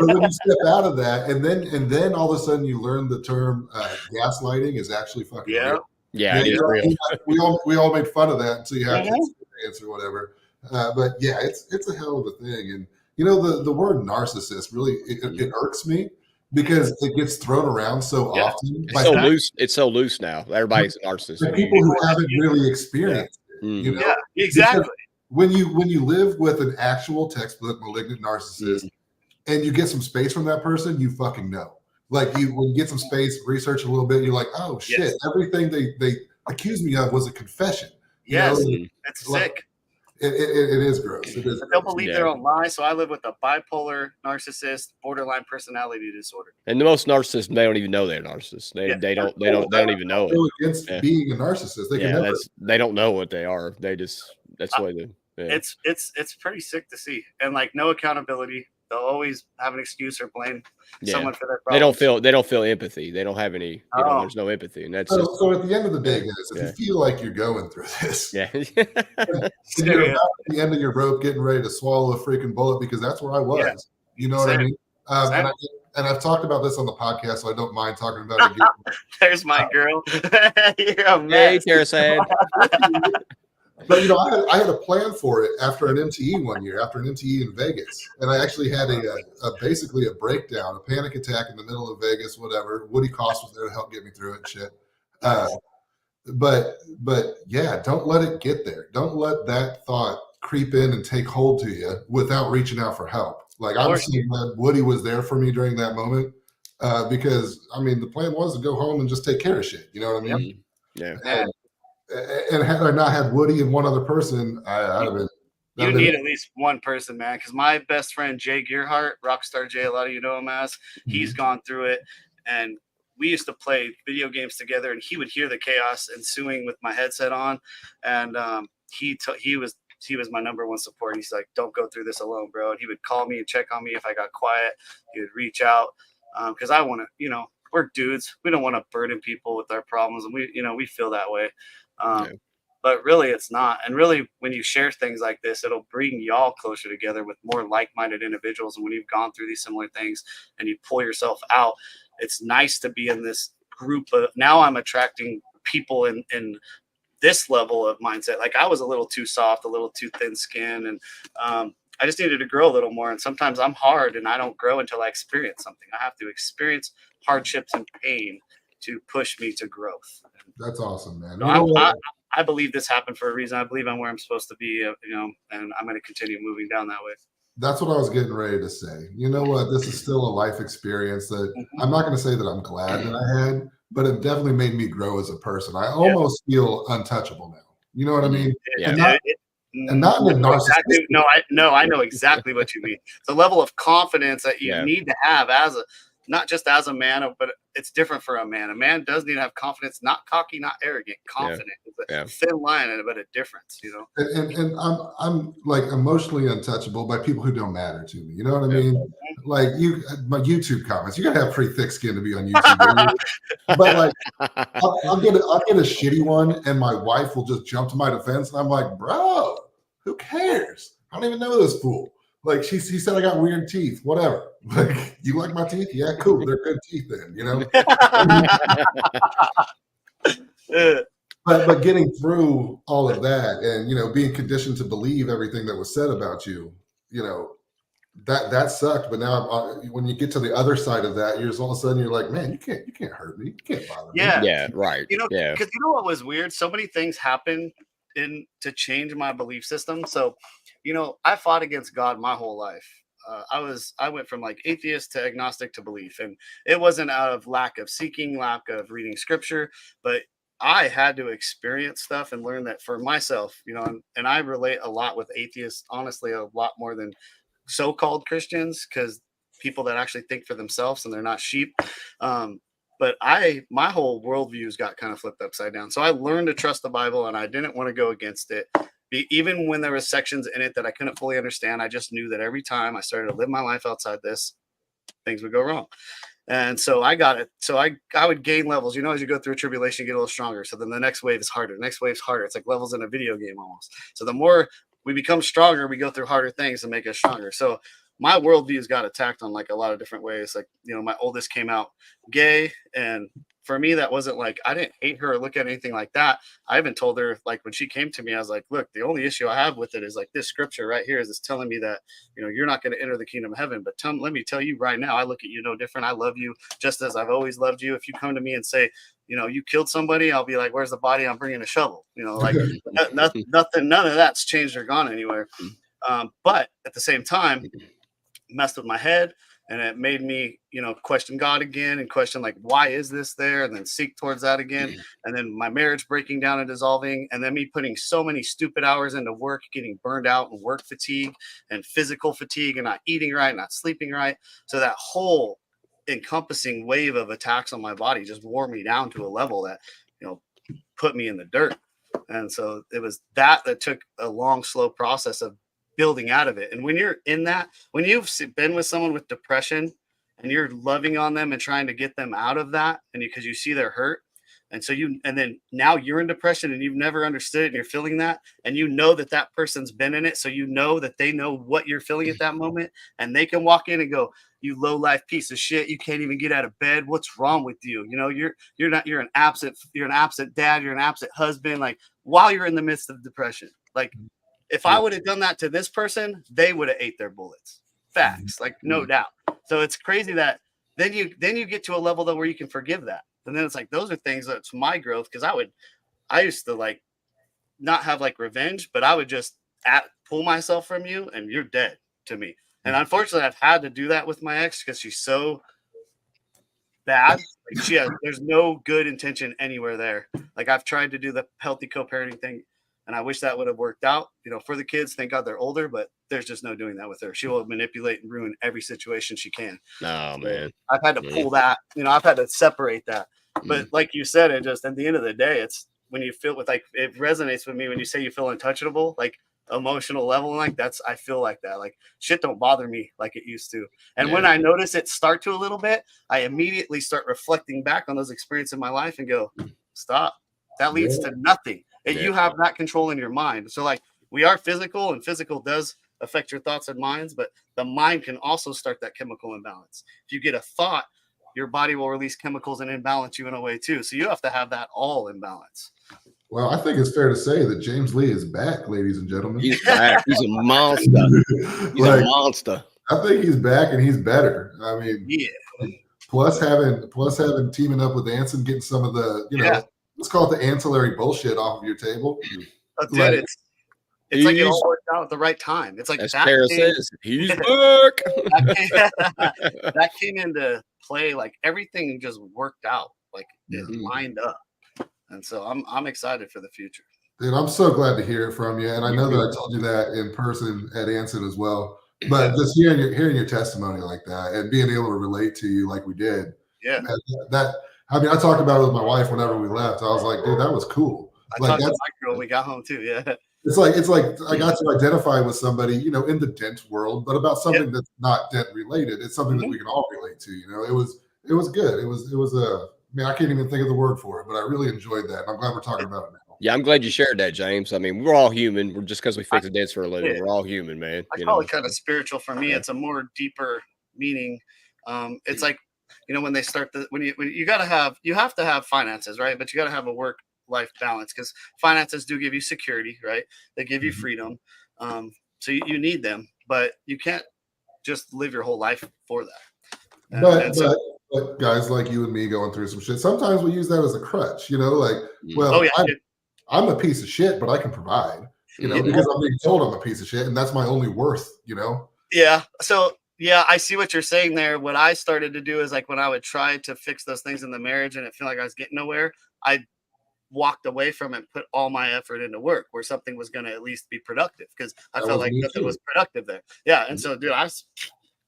when you step out of that, and then all of a sudden you learn the term gaslighting is actually fucking real. Yeah, it is real. We all made fun of that until you have to answer whatever. But yeah, it's a hell of a thing. And the word narcissist really it irks me because it gets thrown around so often. It's so loose now. Everybody's a narcissist. The people who haven't really experienced it. Yeah, exactly. Because when you live with an actual textbook malignant narcissist and you get some space from that person, you fucking know. Like when you get some space, research a little bit, you're like, oh shit, everything they accused me of was a confession. Yes, it's sick. It is gross. It is. They'll believe their own lies. So I live with a bipolar narcissist, borderline personality disorder. And the most narcissists, they don't even know they're narcissists. They don't even know it. Against being a narcissist, they don't know what they are. That's the way they. Yeah. It's pretty sick to see, and like no accountability. They'll always have an excuse or blame someone for their problems. They don't feel empathy. They don't have any. There's no empathy, and that's so. At the end of the day, guys, if you feel like you're going through this, and you're about at the end of your rope, getting ready to swallow a freaking bullet, because that's where I was. Yeah. You know what I mean? And I've talked about this on the podcast, so I don't mind talking about it again. There's my girl. You're a mess. Hey, Terasad. But I had a plan for it after an MTE one year, after an MTE in Vegas, and I actually had basically a breakdown, a panic attack in the middle of Vegas, whatever. Woody Cost was there to help get me through it and shit. But yeah, don't let it get there. Don't let that thought creep in and take hold to you without reaching out for help. Like I'm so glad Woody was there for me during that moment, because I mean the plan was to go home and just take care of shit. You know what I mean? Yeah. And had I not had Woody and one other person, I'd have been. You need at least one person, man. Because my best friend Jay Gearhart, Rockstar Jay, a lot of you know him as, he's gone through it, and we used to play video games together. And he would hear the chaos ensuing with my headset on, and he was my number one support. He's like, "Don't go through this alone, bro." And he would call me and check on me if I got quiet. He would reach out because I want to, we're dudes. We don't want to burden people with our problems, and we feel that way. But really it's not. And really when you share things like this, it'll bring y'all closer together with more like-minded individuals. And when you've gone through these similar things and you pull yourself out, it's nice to be in this group of, now I'm attracting people in this level of mindset. Like I was a little too soft, a little too thin skin, and I just needed to grow a little more. And sometimes I'm hard and I don't grow until I experience something. I have to experience hardships and pain to push me to growth. That's awesome, man. So I believe this happened for a reason. I believe I'm where I'm supposed to be, and I'm going to continue moving down that way. That's what I was getting ready to say. You know what? This is still a life experience that I'm not going to say that I'm glad that I had, but it definitely made me grow as a person. I almost feel untouchable now. You know what I mean? Yeah. And not in a narcissistic. I know exactly what you mean. The level of confidence that you need to have not just as a man, but it's different for a man. A man does need to have confidence, not cocky, not arrogant, confident. Yeah. It's a thin line, but a difference, And I'm like emotionally untouchable by people who don't matter to me. You know what I mean? Like my YouTube comments, you gotta have pretty thick skin to be on YouTube. But like, I'll get a shitty one, and my wife will just jump to my defense, and I'm like, bro, who cares? I don't even know this fool. Like he said I got weird teeth, whatever. Like, you like my teeth? Yeah, cool. They're good teeth then, But getting through all of that and, being conditioned to believe everything that was said about you, that sucked. But now when you get to the other side of that, all of a sudden you're like, man, you can't hurt me. You can't bother me. Yeah, right. Because what was weird? So many things happened to change my belief system. So, I fought against God my whole life. I went from like atheist to agnostic to belief, and it wasn't out of lack of seeking, lack of reading scripture, but I had to experience stuff and learn that for myself, and I relate a lot with atheists, honestly, a lot more than so-called Christians, because people that actually think for themselves and they're not sheep. But my whole worldviews got kind of flipped upside down. So I learned to trust the Bible, and I didn't want to go against it. Even when there were sections in it that I couldn't fully understand, I just knew that every time I started to live my life outside this, things would go wrong. And so I got it. So I would gain levels. As you go through a tribulation, you get a little stronger. So then the next wave is harder. The next wave's harder. It's like levels in a video game almost. So the more we become stronger, we go through harder things to make us stronger. So my worldviews got attacked on like a lot of different ways. Like, my oldest came out gay, and for me, that wasn't like, I didn't hate her or look at anything like that. I even told her, like, when she came to me, I was like, look, the only issue I have with it is like this scripture right here is telling me that, you're not going to enter the kingdom of heaven. But let me tell you right now, I look at you no different. I love you just as I've always loved you. If you come to me and say, you killed somebody, I'll be like, where's the body? I'm bringing a shovel. Like nothing, none of that's changed or gone anywhere. But at the same time, messed with my head, and it made me, question God again and question like, why is this there? And then seek towards that again. And then my marriage breaking down and dissolving. And then me putting so many stupid hours into work, getting burned out and work fatigue and physical fatigue and not eating right, not sleeping right. So that whole encompassing wave of attacks on my body just wore me down to a level that, put me in the dirt. And so it was that took a long, slow process of building out of it. And when you're in that, when you've been with someone with depression and you're loving on them and trying to get them out of that, and because you see they're hurt, and so then now you're in depression and you've never understood it, and you're feeling that, and that person's been in it, so that they know what you're feeling at that moment, and they can walk in and go, you low life piece of shit, you can't even get out of bed, what's wrong with you? You're an absent dad, you're an absent husband, like while you're in the midst of depression. Like, if I would have done that to this person, they would have ate their bullets. Facts, like no doubt. So it's crazy that then you get to a level though where you can forgive that. And then it's like, those are things that's my growth. Cause I used to like not have like revenge, but I would just pull myself from you and you're dead to me. And unfortunately I've had to do that with my ex because she's so bad. Like there's no good intention anywhere there. Like I've tried to do the healthy co-parenting thing, and I wish that would have worked out, for the kids. Thank God they're older, but there's just no doing that with her. She will manipulate and ruin every situation she can. Oh, man. I've had to pull that, I've had to separate that. But like you said, it just, at the end of the day, it's when you feel with like, it resonates with me when you say you feel untouchable, like emotional level, like I feel like that. Like shit don't bother me like it used to. And when I notice it start to a little bit, I immediately start reflecting back on those experiences in my life and go, stop. That leads to nothing. And you have that control in your mind. So like we are physical, and physical does affect your thoughts and minds, but the mind can also start that chemical imbalance. If you get a thought, your body will release chemicals and imbalance you in a way too. So you have to have that all in balance. Well, I think it's fair to say that James Lee is back, ladies and gentlemen. He's back. He's a monster. He's a monster. I think he's back and he's better. I mean, plus having teaming up with Anson, getting some of the, let's call it the ancillary bullshit off of your table. Oh, dude, Like, it's like it all worked out at the right time. It's like as Tara says, he's back. that came into play. Like everything just worked out. Like it lined up. And so I'm excited for the future. Dude, I'm so glad to hear it from you. And I know that I told you that in person at Anson as well. But just hearing your testimony like that and being able to relate to you like we did. Yeah. I mean, I talked about it with my wife whenever we left. I was like, dude, that was cool. I talked to my girl when we got home too. Yeah. It's like I got to identify with somebody, you know, in the Dent world, but about something that's not Dent related. It's something that we can all relate to. You know, it was good. It was I mean, I can't even think of the word for it, but I really enjoyed that. And I'm glad we're talking about it now. Yeah, I'm glad you shared that, James. I mean, we're all human. We're just because we fix the dents for a living. We're all human, man. I call it kind of spiritual for me. It's a more deeper meaning. It's like, you know, when they start when you have to have finances, right? But you got to have a work-life balance because finances do give you security, right? They give you freedom. So you need them, but you can't just live your whole life for that. But guys like you and me going through some shit, sometimes we use that as a crutch, you know, like, well, I'm a piece of shit, but I can provide, you know, because I'm being told I'm a piece of shit and that's my only worth, you know? Yeah. So, yeah, I see what you're saying there. What I started to do is like when I would try to fix those things in the marriage and it felt like I was getting nowhere, I walked away from it and put all my effort into work where something was going to at least be productive because I felt like nothing was productive there. Yeah. And so, dude, I was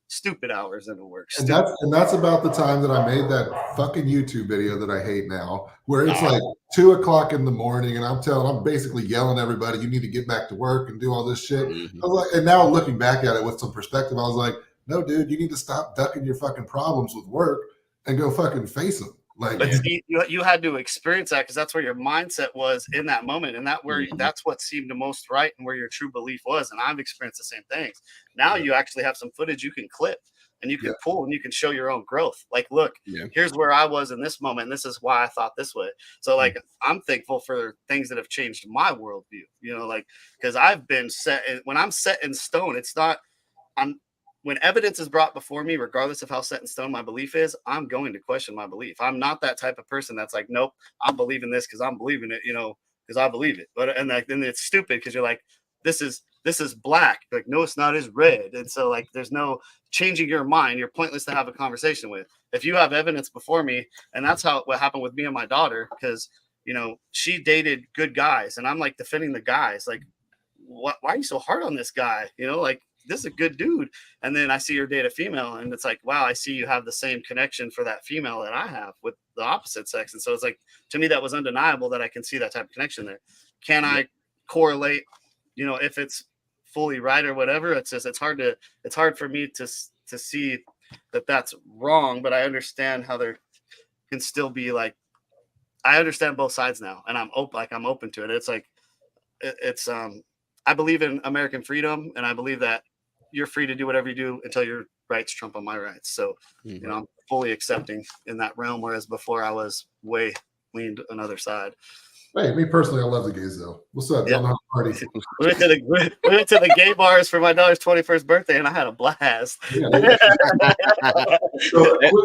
stupid hours into work. And that's about the time that I made that fucking YouTube video that I hate now, where it's like 2 o'clock in the morning and I'm basically yelling at everybody, you need to get back to work and do all this shit. I was like, and now looking back at it with some perspective, I was like, no, dude, you need to stop ducking your fucking problems with work and go fucking face them. Like, but see, you had to experience that because that's where your mindset was in that moment, and that's what seemed the most right and where your true belief was. And I've experienced the same things. Now you actually have some footage you can clip and you can pull and you can show your own growth. Like, look, here's where I was in this moment, and this is why I thought this way. So, like, I'm thankful for things that have changed my worldview. You know, like because I've been when I'm set in stone. It's not when evidence is brought before me, regardless of how set in stone my belief is, I'm going to question my belief. I'm not that type of person that's like, nope, I'm believing this because I'm believing it, you know, because I believe it. But then it's stupid because you're like, this is black. Like, no, it's not. It's red. And so like, there's no changing your mind. You're pointless to have a conversation with. If you have evidence before me, and that's what happened with me and my daughter, because you know she dated good guys, and I'm like defending the guys. Like, why are you so hard on this guy? You know, like. This is a good dude. And then I see her date a female and it's like, wow, I see you have the same connection for that female that I have with the opposite sex. And so it's like, to me, that was undeniable that I can see that type of connection there. Can I correlate, you know, if it's fully right or whatever? It's just, it's hard for me to see that that's wrong, but I understand how there can still be like, I understand both sides now and I'm open to it. It's like, I believe in American freedom and I believe that you're free to do whatever you do until your rights trump on my rights. So, you know, I'm fully accepting in that realm. Whereas before I was way leaned another side. Hey, me personally, I love the gays though. What's up? Y'all know how to party. We went to the gay bars for my daughter's 21st birthday and I had a blast. Yeah,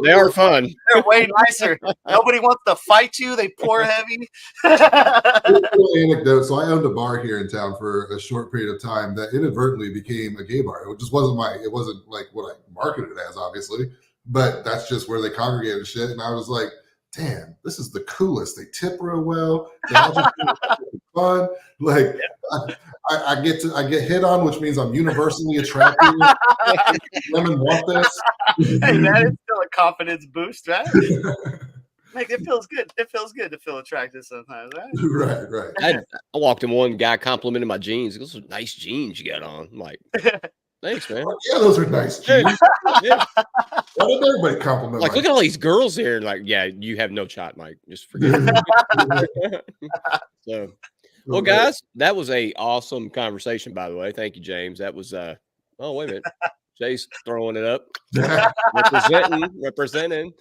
they are fun. They're way nicer. Nobody wants to fight you. They pour heavy. Anecdote. So I owned a bar here in town for a short period of time that inadvertently became a gay bar. It just wasn't it wasn't like what I marketed it as, obviously, but that's just where they congregated and shit. And I was like, damn, this is the coolest. They tip real well. They all just fun. Like I get hit on, which means I'm universally attractive. Women want this. Hey, that is still a confidence boost, right? Like it feels good. It feels good to feel attractive sometimes, right? Right. I walked in, one guy complimented my jeans. He goes, "Those are nice jeans you got on." I'm like, thanks, man. Yeah, those are nice jeans. Yeah. Why did everybody compliment? Like, look at all these girls here. And like, yeah, you have no shot, Mike. Just forget it. So, well, guys, that was a awesome conversation, by the way. Thank you, James. That was oh, wait a minute. Jay's throwing it up. Representing.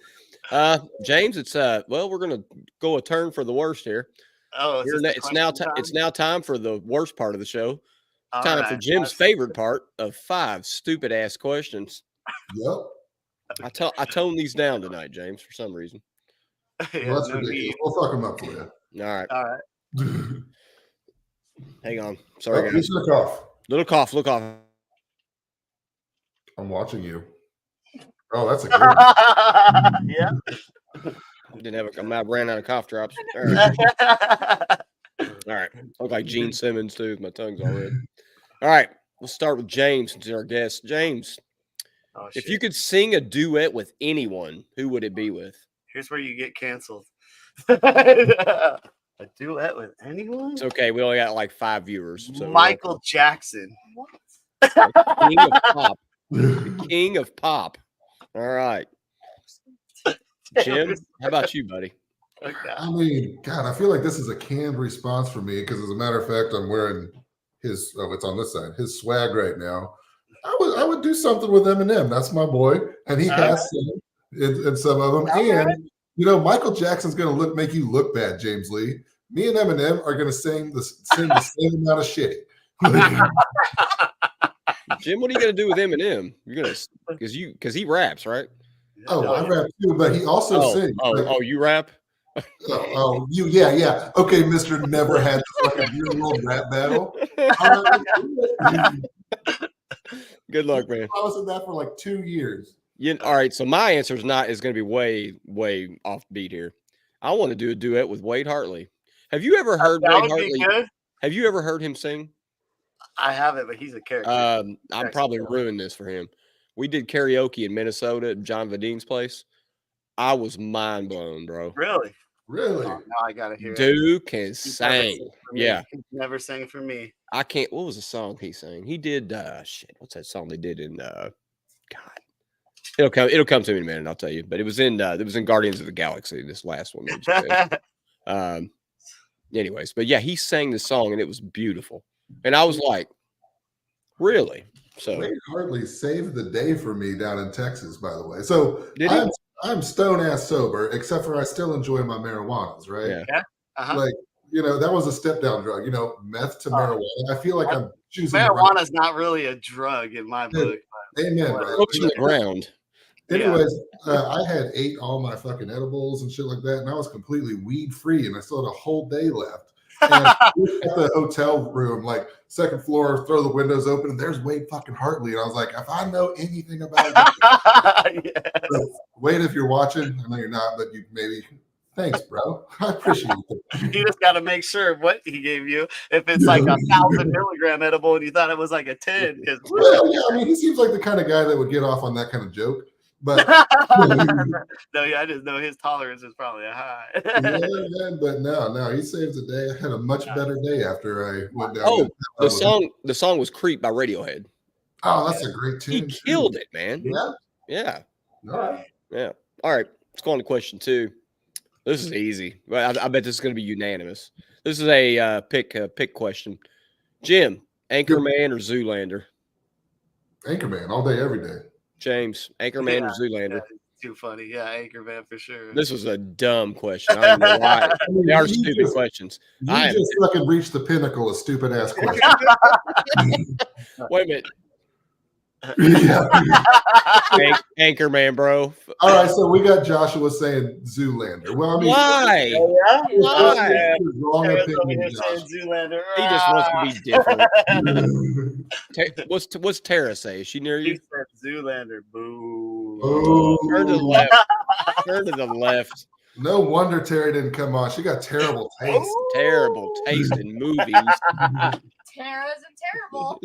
James, it's well, we're gonna go a turn for the worst here. Oh, it's now time for the worst part of the show. All time right, for Jim's favorite part of 5 stupid ass questions. Yep. I tone these down tonight, James, for some reason. Well, that's ridiculous. We'll fuck them up for you. All right. All right. Hang on. Sorry, guys. He's gonna cough. Little cough. Little cough. I'm watching you. Oh, that's a good one. Yeah. Didn't have I ran out of cough drops. All right. All right. Look like Gene Simmons too. My tongue's all red. All right. We'll start with James since he's our guest. James, Oh, if shit. you could sing a duet with anyone, who would it be with? Here's where you get canceled. A duet with anyone? It's okay. We only got like 5 viewers. So Michael Jackson. King of pop. The king of pop. All right. Jim, how about you, buddy? I mean, God, I feel like this is a canned response for me because, as a matter of fact, I'm wearing his. Oh, it's on this side. His swag right now. I would do something with Eminem. That's my boy, and he has some in some of them. And you know, Michael Jackson's going to make you look bad, James Lee. Me and Eminem are going to sing the same amount of shitty. Jim, what are you going to do with Eminem? You're going to because he raps, right? Oh, I rap too, but he also sings. You rap? Yeah. Okay, Mr. Never had the fucking real world rap battle. Good luck, man. I was in that for like 2 years. All right, so my answer is going to be way off beat here. I want to do a duet with Wade Hartley. Have you ever heard Wade Hartley? Have you ever heard him sing? I haven't, but he's a character. I'm probably ruining this for him. We did karaoke in Minnesota at John Vadine's place. I was mind blown, bro. Really? Really? Oh, now I gotta hear it. Dude can sing. Yeah. He's never sang for me. I can't. What was the song he sang? He did what's that song they did in God? It'll come to me in a minute, I'll tell you. But it was in Guardians of the Galaxy, this last one. Anyways, but yeah, he sang the song and it was beautiful. And I was like, really? So Wade Hartley saved the day for me down in Texas, by the way. So did I'm stone ass sober, except for I still enjoy my marijuanas, right? Yeah. Uh-huh. Like, you know, that was a step down drug, you know, meth to marijuana. I feel like I'm choosing marijuana is not really a drug in my book. Amen, bro. From the ground. Anyways, I had ate all my fucking edibles and shit like that, and I was completely weed free, and I still had a whole day left. And we at the hotel room, like second floor, throw the windows open, and there's Wade fucking Hartley. And I was like, if I know anything about it, so, Wade, if you're watching, I know you're not, but you maybe. Thanks, bro. I appreciate it. You just got to make sure what he gave you. If it's like 1,000 milligram edible and you thought it was like a 10. Well, yeah, I mean, he seems like the kind of guy that would get off on that kind of joke. But no, yeah, I just know his tolerance is probably a high. But no, he saves the day. I had a much better day after I went down. Oh, the song was "Creep" by Radiohead. Oh, that's a great tune. He killed it, man. Yeah. All right. Yeah. All right. Let's go on to question 2. This is easy. Well, I bet this is going to be unanimous. This is a pick question. Jim, Anchorman or Zoolander? Anchorman all day, every day. James, Anchorman or Zoolander? Too funny. Yeah, Anchorman for sure. This was a dumb question. I don't know why. They are stupid questions. You just fucking reached the pinnacle of stupid ass questions. Wait a minute. Yeah. Anchorman, bro. All right, so we got Joshua saying Zoolander. Well, I mean, why? Why? Wrong opinion, Zoolander. He just wants to be different. What's Tara say? Is she near you? He said Zoolander. Boo. Oh. Turn to the left. Turn to the left. No wonder Terry didn't come on. She got terrible taste. Terrible taste in movies. Tara isn't terrible.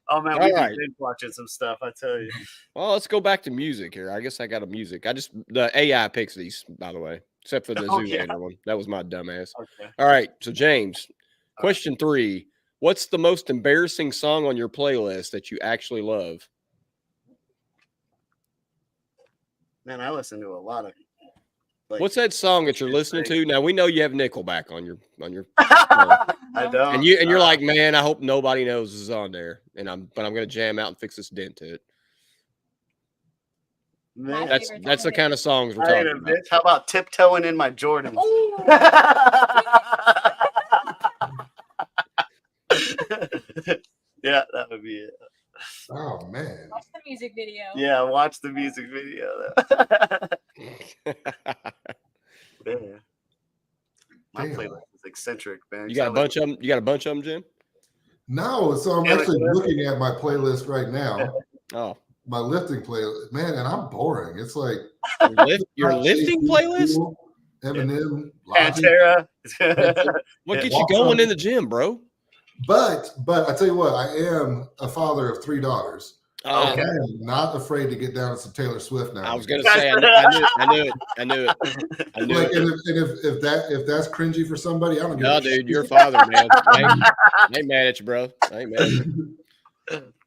Oh man, we've been watching some stuff, I tell you. Well, let's go back to music here. I guess I got a music. The AI picks these, by the way, except for the Zoolander one. That was my dumbass. Okay. All right, so James, question 3. What's the most embarrassing song on your playlist that you actually love? Man, I listen to a lot of. What's that song that you're listening to? Now we know you have Nickelback on your. I don't. And you're like, man, I hope nobody knows this is on there. But I'm gonna jam out and fix this dent to it. Man, that's the kind of songs we're talking about. How about tiptoeing in my Jordans? Yeah, that would be it. Oh man! Watch the music video. Yeah, watch the music video. Yeah. eccentric, man. You got a bunch of them. You got a bunch of them, Jim. No, so I'm actually looking at my playlist right now. Oh, my lifting playlist, man, and I'm boring. It's like your lifting playlist. Eminem, Pantera. What gets you going in the gym, bro? But I tell you what, I am a father of 3 daughters. Okay. I am not afraid to get down to some Taylor Swift now. I was gonna say, I knew it. Like, and if that's cringy for somebody, I don't give a shit. Dude, you're a father, man. I ain't mad at you, bro. I ain't mad at you.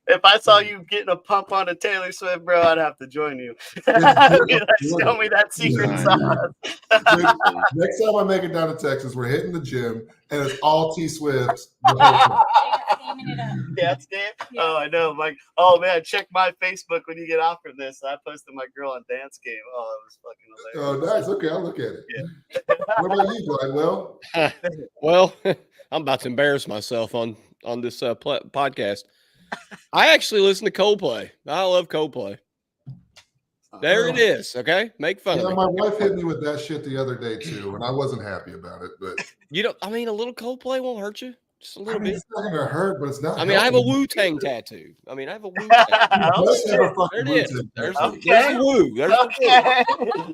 If I saw you getting a pump on a Taylor Swift, bro, I'd have to join you. Show me that secret sauce. Dude, next time I make it down to Texas, we're hitting the gym, and it's all T Swifts. The Dance game? Yeah. Oh, I know. I'm like, oh man, check my Facebook when you get off from this. I posted my girl on Dance Game. Oh, it was fucking hilarious. Oh, nice. Okay, I'll look at it. Yeah. What about you, Gladwell? Well, I'm about to embarrass myself on this podcast. I actually listen to Coldplay. I love Coldplay. There it is. Okay, make fun of me. My wife hit me with that shit the other day too, and I wasn't happy about it. But I mean, a little Coldplay won't hurt you. Just a little bit. It's not gonna hurt, but it's not. I mean, I have a Wu-Tang tattoo. There it is. There's the Wu. There's the Wu. Okay?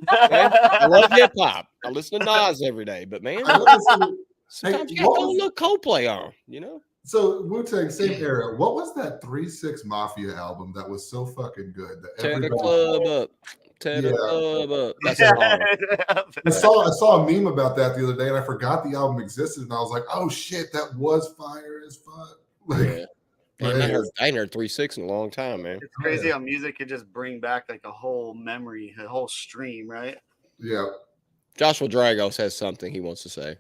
I love hip hop. I listen to Nas every day, but man, sometimes you got to look Coldplay on. So Wu-Tang, same era. What was that 3-6 Mafia album that was so fucking good? Tear the club up. Tear the club up. That's I saw a meme about that the other day, and I forgot the album existed, and I was like, "Oh shit, that was fire as fuck!" Like, I ain't heard 3-6 in a long time, man. It's crazy how music could just bring back like a whole memory, a whole stream, right? Yeah. Joshua Dragos has something he wants to say.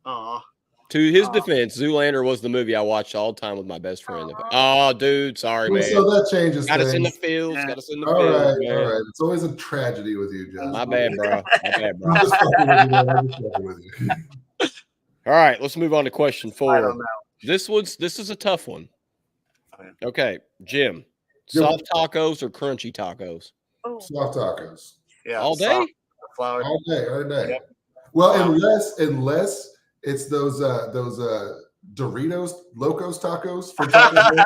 Aw. To his defense, Zoolander was the movie I watched all the time with my best friend. Oh, dude, sorry, man. So that changes Got us in the things. fields. Got us in the All fields, right, man. all right. It's always a tragedy with you, Josh. My bad, bro. I'm just fucking with you. All right, let's move on to question 4. I don't know. This is a tough one. Okay, Jim. Yep. Soft tacos or crunchy tacos? Soft tacos. Yeah. All day? Flour. All day, all day. Yep. Well, unless it's those Doritos Locos tacos for tacos,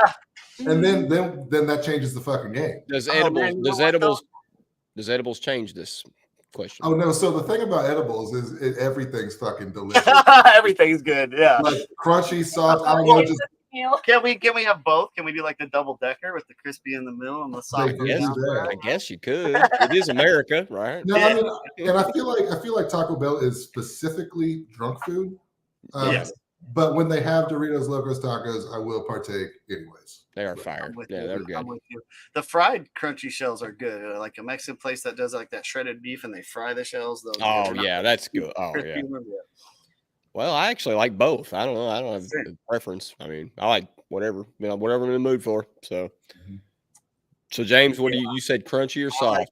and then that changes the fucking game. Does edibles change this question? Oh no! So the thing about edibles is everything's fucking delicious. Everything's good. Yeah. Like crunchy, soft. I don't know. Just Can we have both? Can we do like the double decker with the crispy in the middle and the soft? I guess you could. It is America, right? No, I mean, and I feel like Taco Bell is specifically drunk food. Yes. But when they have Doritos Locos Tacos, I will partake anyways. They are fire. Yeah, they're good. I'm with you. The fried crunchy shells are good. Like a Mexican place that does like that shredded beef and they fry the shells. Those that's good. Oh yeah. Well, I actually like both. I don't know. I don't have a preference. I mean, I like whatever, whatever I'm in the mood for. So, James, what do you said crunchy or soft?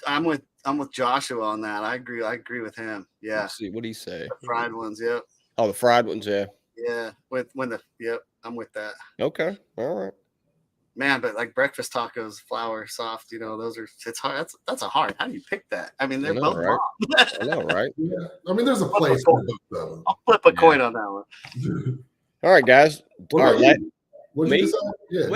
I'm with Joshua on that. I agree with him. Yeah. Let's see, what do you say? The fried ones, yep. Oh, the fried ones, yeah. Yeah. I'm with that. Okay. All right. Man, but like breakfast tacos, flour, soft, those are, it's hard. That's a hard. How do you pick that? I mean, they're both right? I know, right? Yeah. I mean, there's a place for both of them. I'll flip a coin on that one. All right, guys. What you decide? Yeah,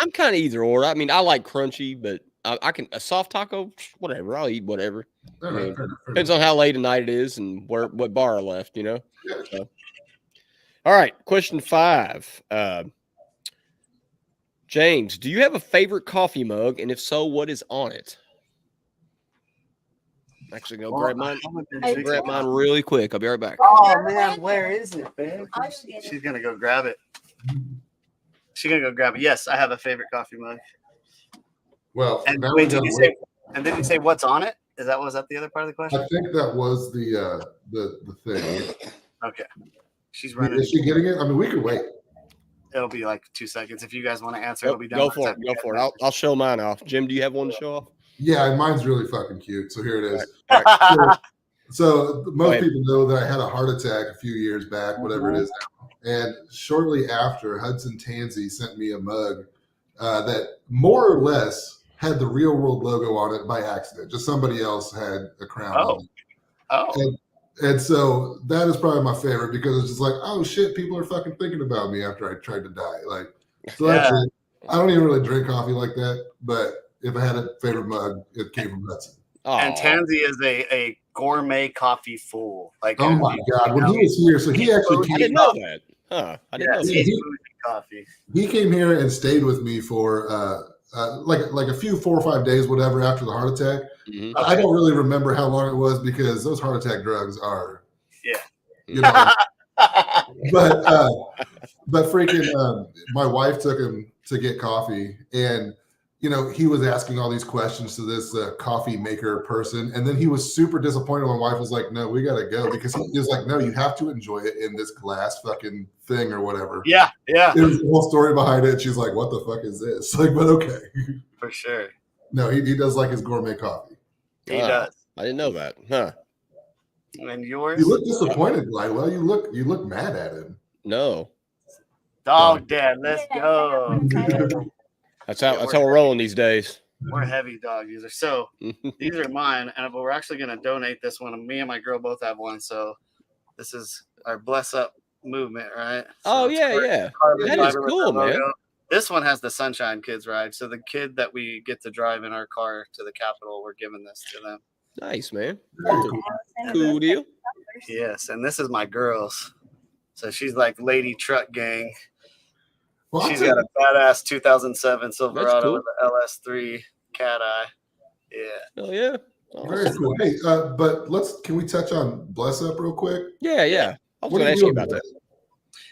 I'm kind of either or. I mean, I like crunchy, but I can a soft taco, whatever. I'll eat whatever. Depends on how late at night it is and what bar I left, Yeah. So. All right, question 5. James, do you have a favorite coffee mug? And if so, what is on it? I'm actually going to grab mine. Grab mine really quick. I'll be right back. Oh, man, where is it, babe? She's going to go grab it. Yes, I have a favorite coffee mug. Well, and wait, did you say what's on it? Was that the other part of the question? I think that was the thing. Okay. She's running. Is she getting it? I mean, we could wait. It'll be like 2 seconds. If you guys want to answer, it'll be done. Go for it. I'll show mine off. Jim, do you have one to show off? Yeah, mine's really fucking cute. So here it is. All right. So most people know that I had a heart attack a few years back, whatever it is now. And shortly after, Hudson Tansey sent me a mug that more or less had the Real World logo on it by accident. Just somebody else had a crown on it. Oh. And so that is probably my favorite because it's just like, oh shit, people are fucking thinking about me after I tried to die. Like, so that's it. I don't even really drink coffee like that, but if I had a favorite mug, it came from Hudson. And Tansy is a gourmet coffee fool. Like, oh my god, when he was here, so he actually came. I didn't know that. Huh? I didn't know that. Coffee. He came here and stayed with me for like a few 4 or 5 days, whatever, after the heart attack. Okay. I don't really remember how long it was because those heart attack drugs are, you know. but freaking, my wife took him to get coffee, and he was asking all these questions to this coffee maker person, and then he was super disappointed when my wife was like, "No, we gotta go," because he was like, "No, you have to enjoy it in this glass fucking thing or whatever." Yeah. There's a whole story behind it. She's like, "What the fuck is this?" Like, but okay. For sure. No, he does like his gourmet coffee. He does. I didn't know that. Huh? And yours? You look disappointed, Glidewell. You look mad at him. No. Dog Dad, let's go. That's how we're rolling these days. We're heavy dog users. So these are mine, and we're actually going to donate this one. Me and my girl both have one, so this is our Bless Up movement, right? So yeah. That is cool, man. This one has the Sunshine Kids ride. So the kid that we get to drive in our car to the Capitol, we're giving this to them. Nice, man. Cool deal. Yes, and this is my girl's. So she's like Lady Truck Gang. Well, she's got a badass 2007 Silverado with the LS3 cat eye. Yeah. Oh yeah. Awesome. Very cool. Hey, but can we touch on Bless Up real quick? Yeah. I was going to ask you about that.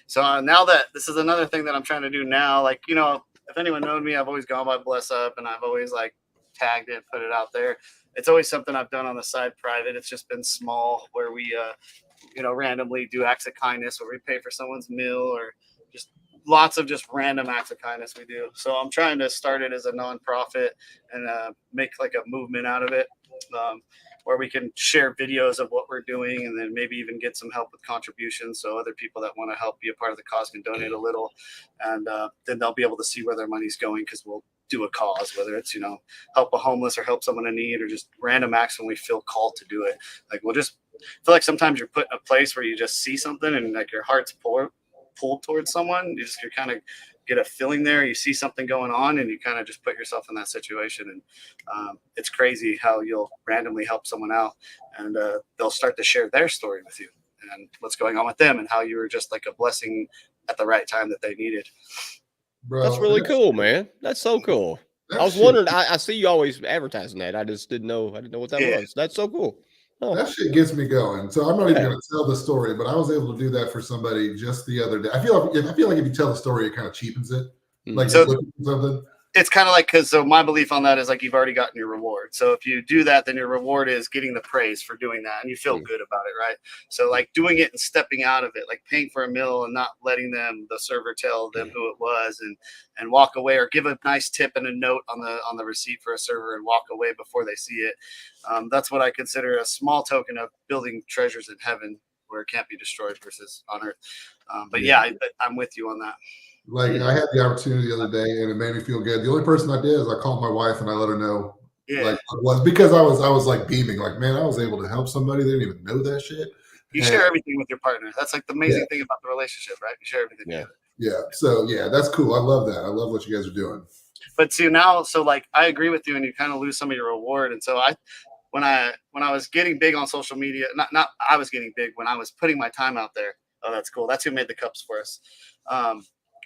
So now that this is another thing that I'm trying to do now, like, if anyone known me, I've always gone by Bless Up, and I've always like tagged it, put it out there. It's always something I've done on the side private. It's just been small, where we, randomly do acts of kindness, where we pay for someone's meal, or just lots of just random acts of kindness we do. So I'm trying to start it as a nonprofit and make like a movement out of it, where we can share videos of what we're doing, and then maybe even get some help with contributions. So other people that want to help be a part of the cause can donate a little, and then they'll be able to see where their money's going, because we'll do a cause, whether it's, help a homeless or help someone in need, or just random acts when we feel called to do it. Like, we'll just feel like sometimes you're put in a place where you just see something and like your heart's pulled towards someone. You kind of get a feeling there. You see something going on, and you kind of just put yourself in that situation. And it's crazy how you'll randomly help someone out, and they'll start to share their story with you and what's going on with them, and how you were just like a blessing at the right time that they needed. Bro, that's really cool, man. That's so cool. I was wondering. I see you always advertising that. I just didn't know. I didn't know what that was. That's so cool. Oh. That shit gets me going. So I'm not even going to tell the story, but I was able to do that for somebody just the other day. I feel like if you tell the story, it kind of cheapens it. Like, so something. It's kind of like, so my belief on that is like, you've already gotten your reward. So if you do that, then your reward is getting the praise for doing that, and you feel good about it, right? So like doing it and stepping out of it, like paying for a meal and not letting the server tell them who it was, and walk away, or give a nice tip and a note on the receipt for a server and walk away before they see it. That's what I consider a small token of building treasures in heaven, where it can't be destroyed, versus on earth. But I'm with you on that. Like, I had the opportunity the other day, and it made me feel good. The only person I did is I called my wife and I let her know, like, it was, because I was like beaming, like, man, I was able to help somebody. They didn't even know that shit. You share everything with your partner. That's like the amazing thing about the relationship, right? You share everything together. Yeah. So that's cool. I love that. I love what you guys are doing. But see, now, so like, I agree with you, and you kind of lose some of your reward. And so when I was getting big on social media, not I was getting big when I was putting my time out there. Oh, that's cool. That's who made the cups for us.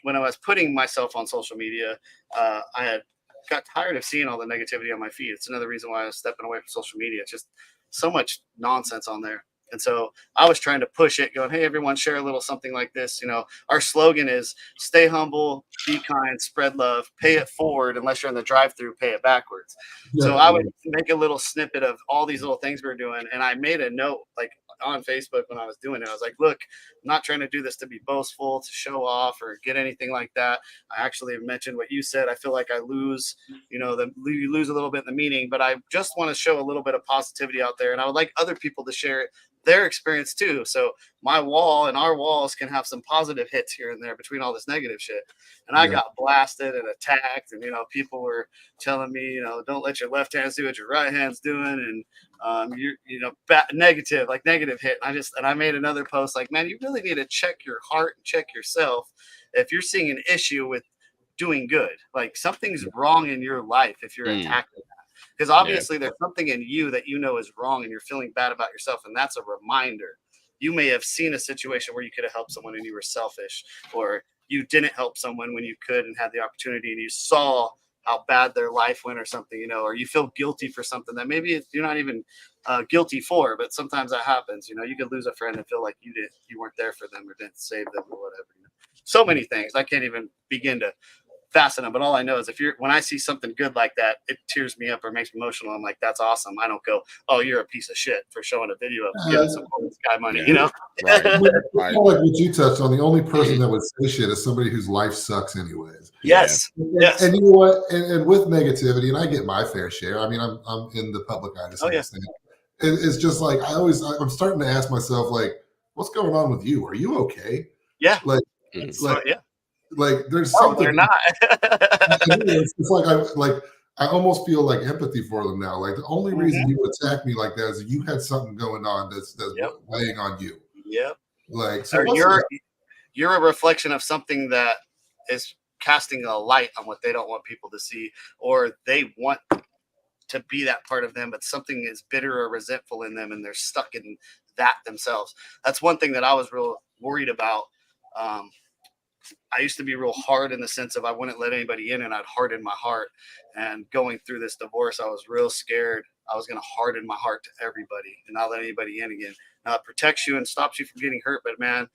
When I was putting myself on social media, I had got tired of seeing all the negativity on my feed. It's another reason why I was stepping away from social media. It's just so much nonsense on there. And so I was trying to push it, going, hey, everyone, share a little something like this. Our slogan is stay humble, be kind, spread love, pay it forward. Unless you're in the drive-through, pay it backwards. Yeah. So I would make a little snippet of all these little things we were doing. And I made a note, like, on Facebook when I was doing it. I was like, look, I'm not trying to do this to be boastful, to show off, or get anything like that. I actually mentioned what you said. I feel like I lose, you lose a little bit in the meaning, but I just want to show a little bit of positivity out there. And I would like other people to share it their experience too. So my wall and our walls can have some positive hits here and there between all this negative shit. And I got blasted and attacked, and people were telling me, don't let your left hand do what your right hand's doing, and negative hit. And I made another post like, man, you really need to check your heart and check yourself if you're seeing an issue with doing good. Like something's wrong in your life if you're attacking that. Because obviously there's something in you that is wrong and you're feeling bad about yourself. And that's a reminder. You may have seen a situation where you could have helped someone and you were selfish, or you didn't help someone when you could and had the opportunity, and you saw how bad their life went or something, or you feel guilty for something that maybe you're not even guilty for, but sometimes that happens. You could lose a friend and feel like you weren't there for them or didn't save them or whatever. So many things. I can't even begin to fasten them, but all I know is when I see something good like that, it tears me up or makes me emotional. I'm like, that's awesome. I don't go, oh, you're a piece of shit for showing a video of giving some homeless guy money, Right. Like what you touched on, the only person that would say shit is somebody whose life sucks anyways. Yes. And you know what? And with negativity, and I get my fair share. I mean, I'm in the public eye to some extent. It's just like I'm starting to ask myself, like, what's going on with you? Are you okay? Yeah. Like there's something. They're not. It's like I almost feel like empathy for them now. Like the only reason you attack me like that is you had something going on that's weighing on you. Yep. Like so you're a reflection of something that is casting a light on what they don't want people to see, or they want to be that part of them, but something is bitter or resentful in them and they're stuck in that themselves. That's one thing that I was real worried about. I used to be real hard in the sense of I wouldn't let anybody in, and I'd harden my heart. And going through this divorce, I was real scared I was going to harden my heart to everybody and not let anybody in again. Now, it protects you and stops you from getting hurt, but man,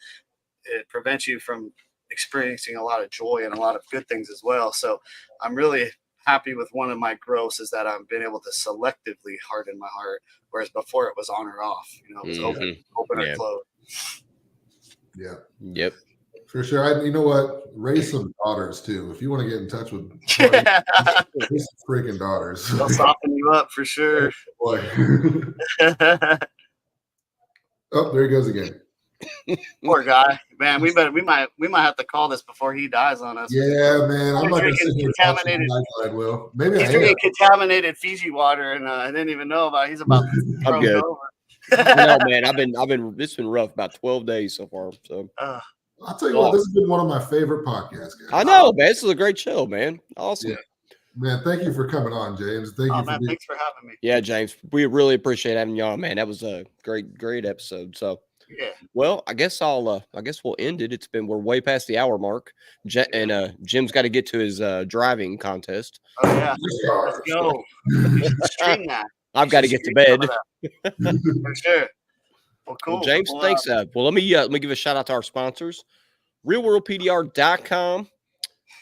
it prevents you from experiencing a lot of joy and a lot of good things as well. So I'm really happy with one of my growths is that I've been able to selectively harden my heart, whereas before it was on or off. It was open or closed. Yeah. Yep. For sure. You know what? Raise some daughters too. If you want to get in touch with raise some freaking daughters. They'll soften you up for sure. Boy. Oh, there he goes again. Poor guy, man. We might have to call this before he dies on us. Yeah, man. I'm not gonna sit here contaminated. Will. Maybe he's drinking contaminated Fiji water, and I didn't even know about. He's about. I'm good. No, man. I've been. It's been rough. About 12 days so far. So. I'll tell you what. This has been one of my favorite podcasts, guys. I know, man. This is a great show, man. Awesome. Yeah. Man, thank you for coming on, James. Thanks for having me. Yeah, James. We really appreciate having you on, man. That was a great episode. So. Yeah. Well, I guess we'll end it. We're way past the hour mark. And Jim's got to get to his driving contest. Oh yeah. Let's go. Stream that. I've got to get to bed. For sure. Well, cool. Well, James, thanks. Well, let me give a shout out to our sponsors. RealWorldPDR.com.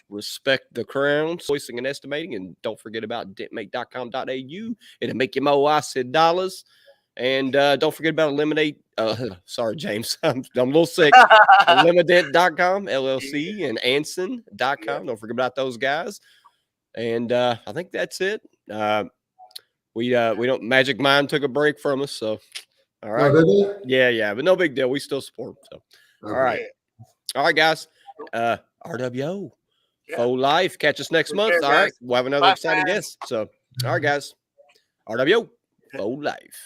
Respect the crown, voicing and estimating, and don't forget about dentmate.com.au. It'll make you more I said dollars. And don't forget about Eliminate. Sorry, James. I'm a little sick. Eliminate.com, LLC, and Anson.com. Don't forget about those guys. And I think that's it. We don't. Magic Mind took a break from us, so all right. Oh, yeah, but no big deal. We still support them. So all right, guys. RWO. Faux Life. Catch us next month. All right, we'll have another exciting guest. So all right, guys. RWO. Faux Life.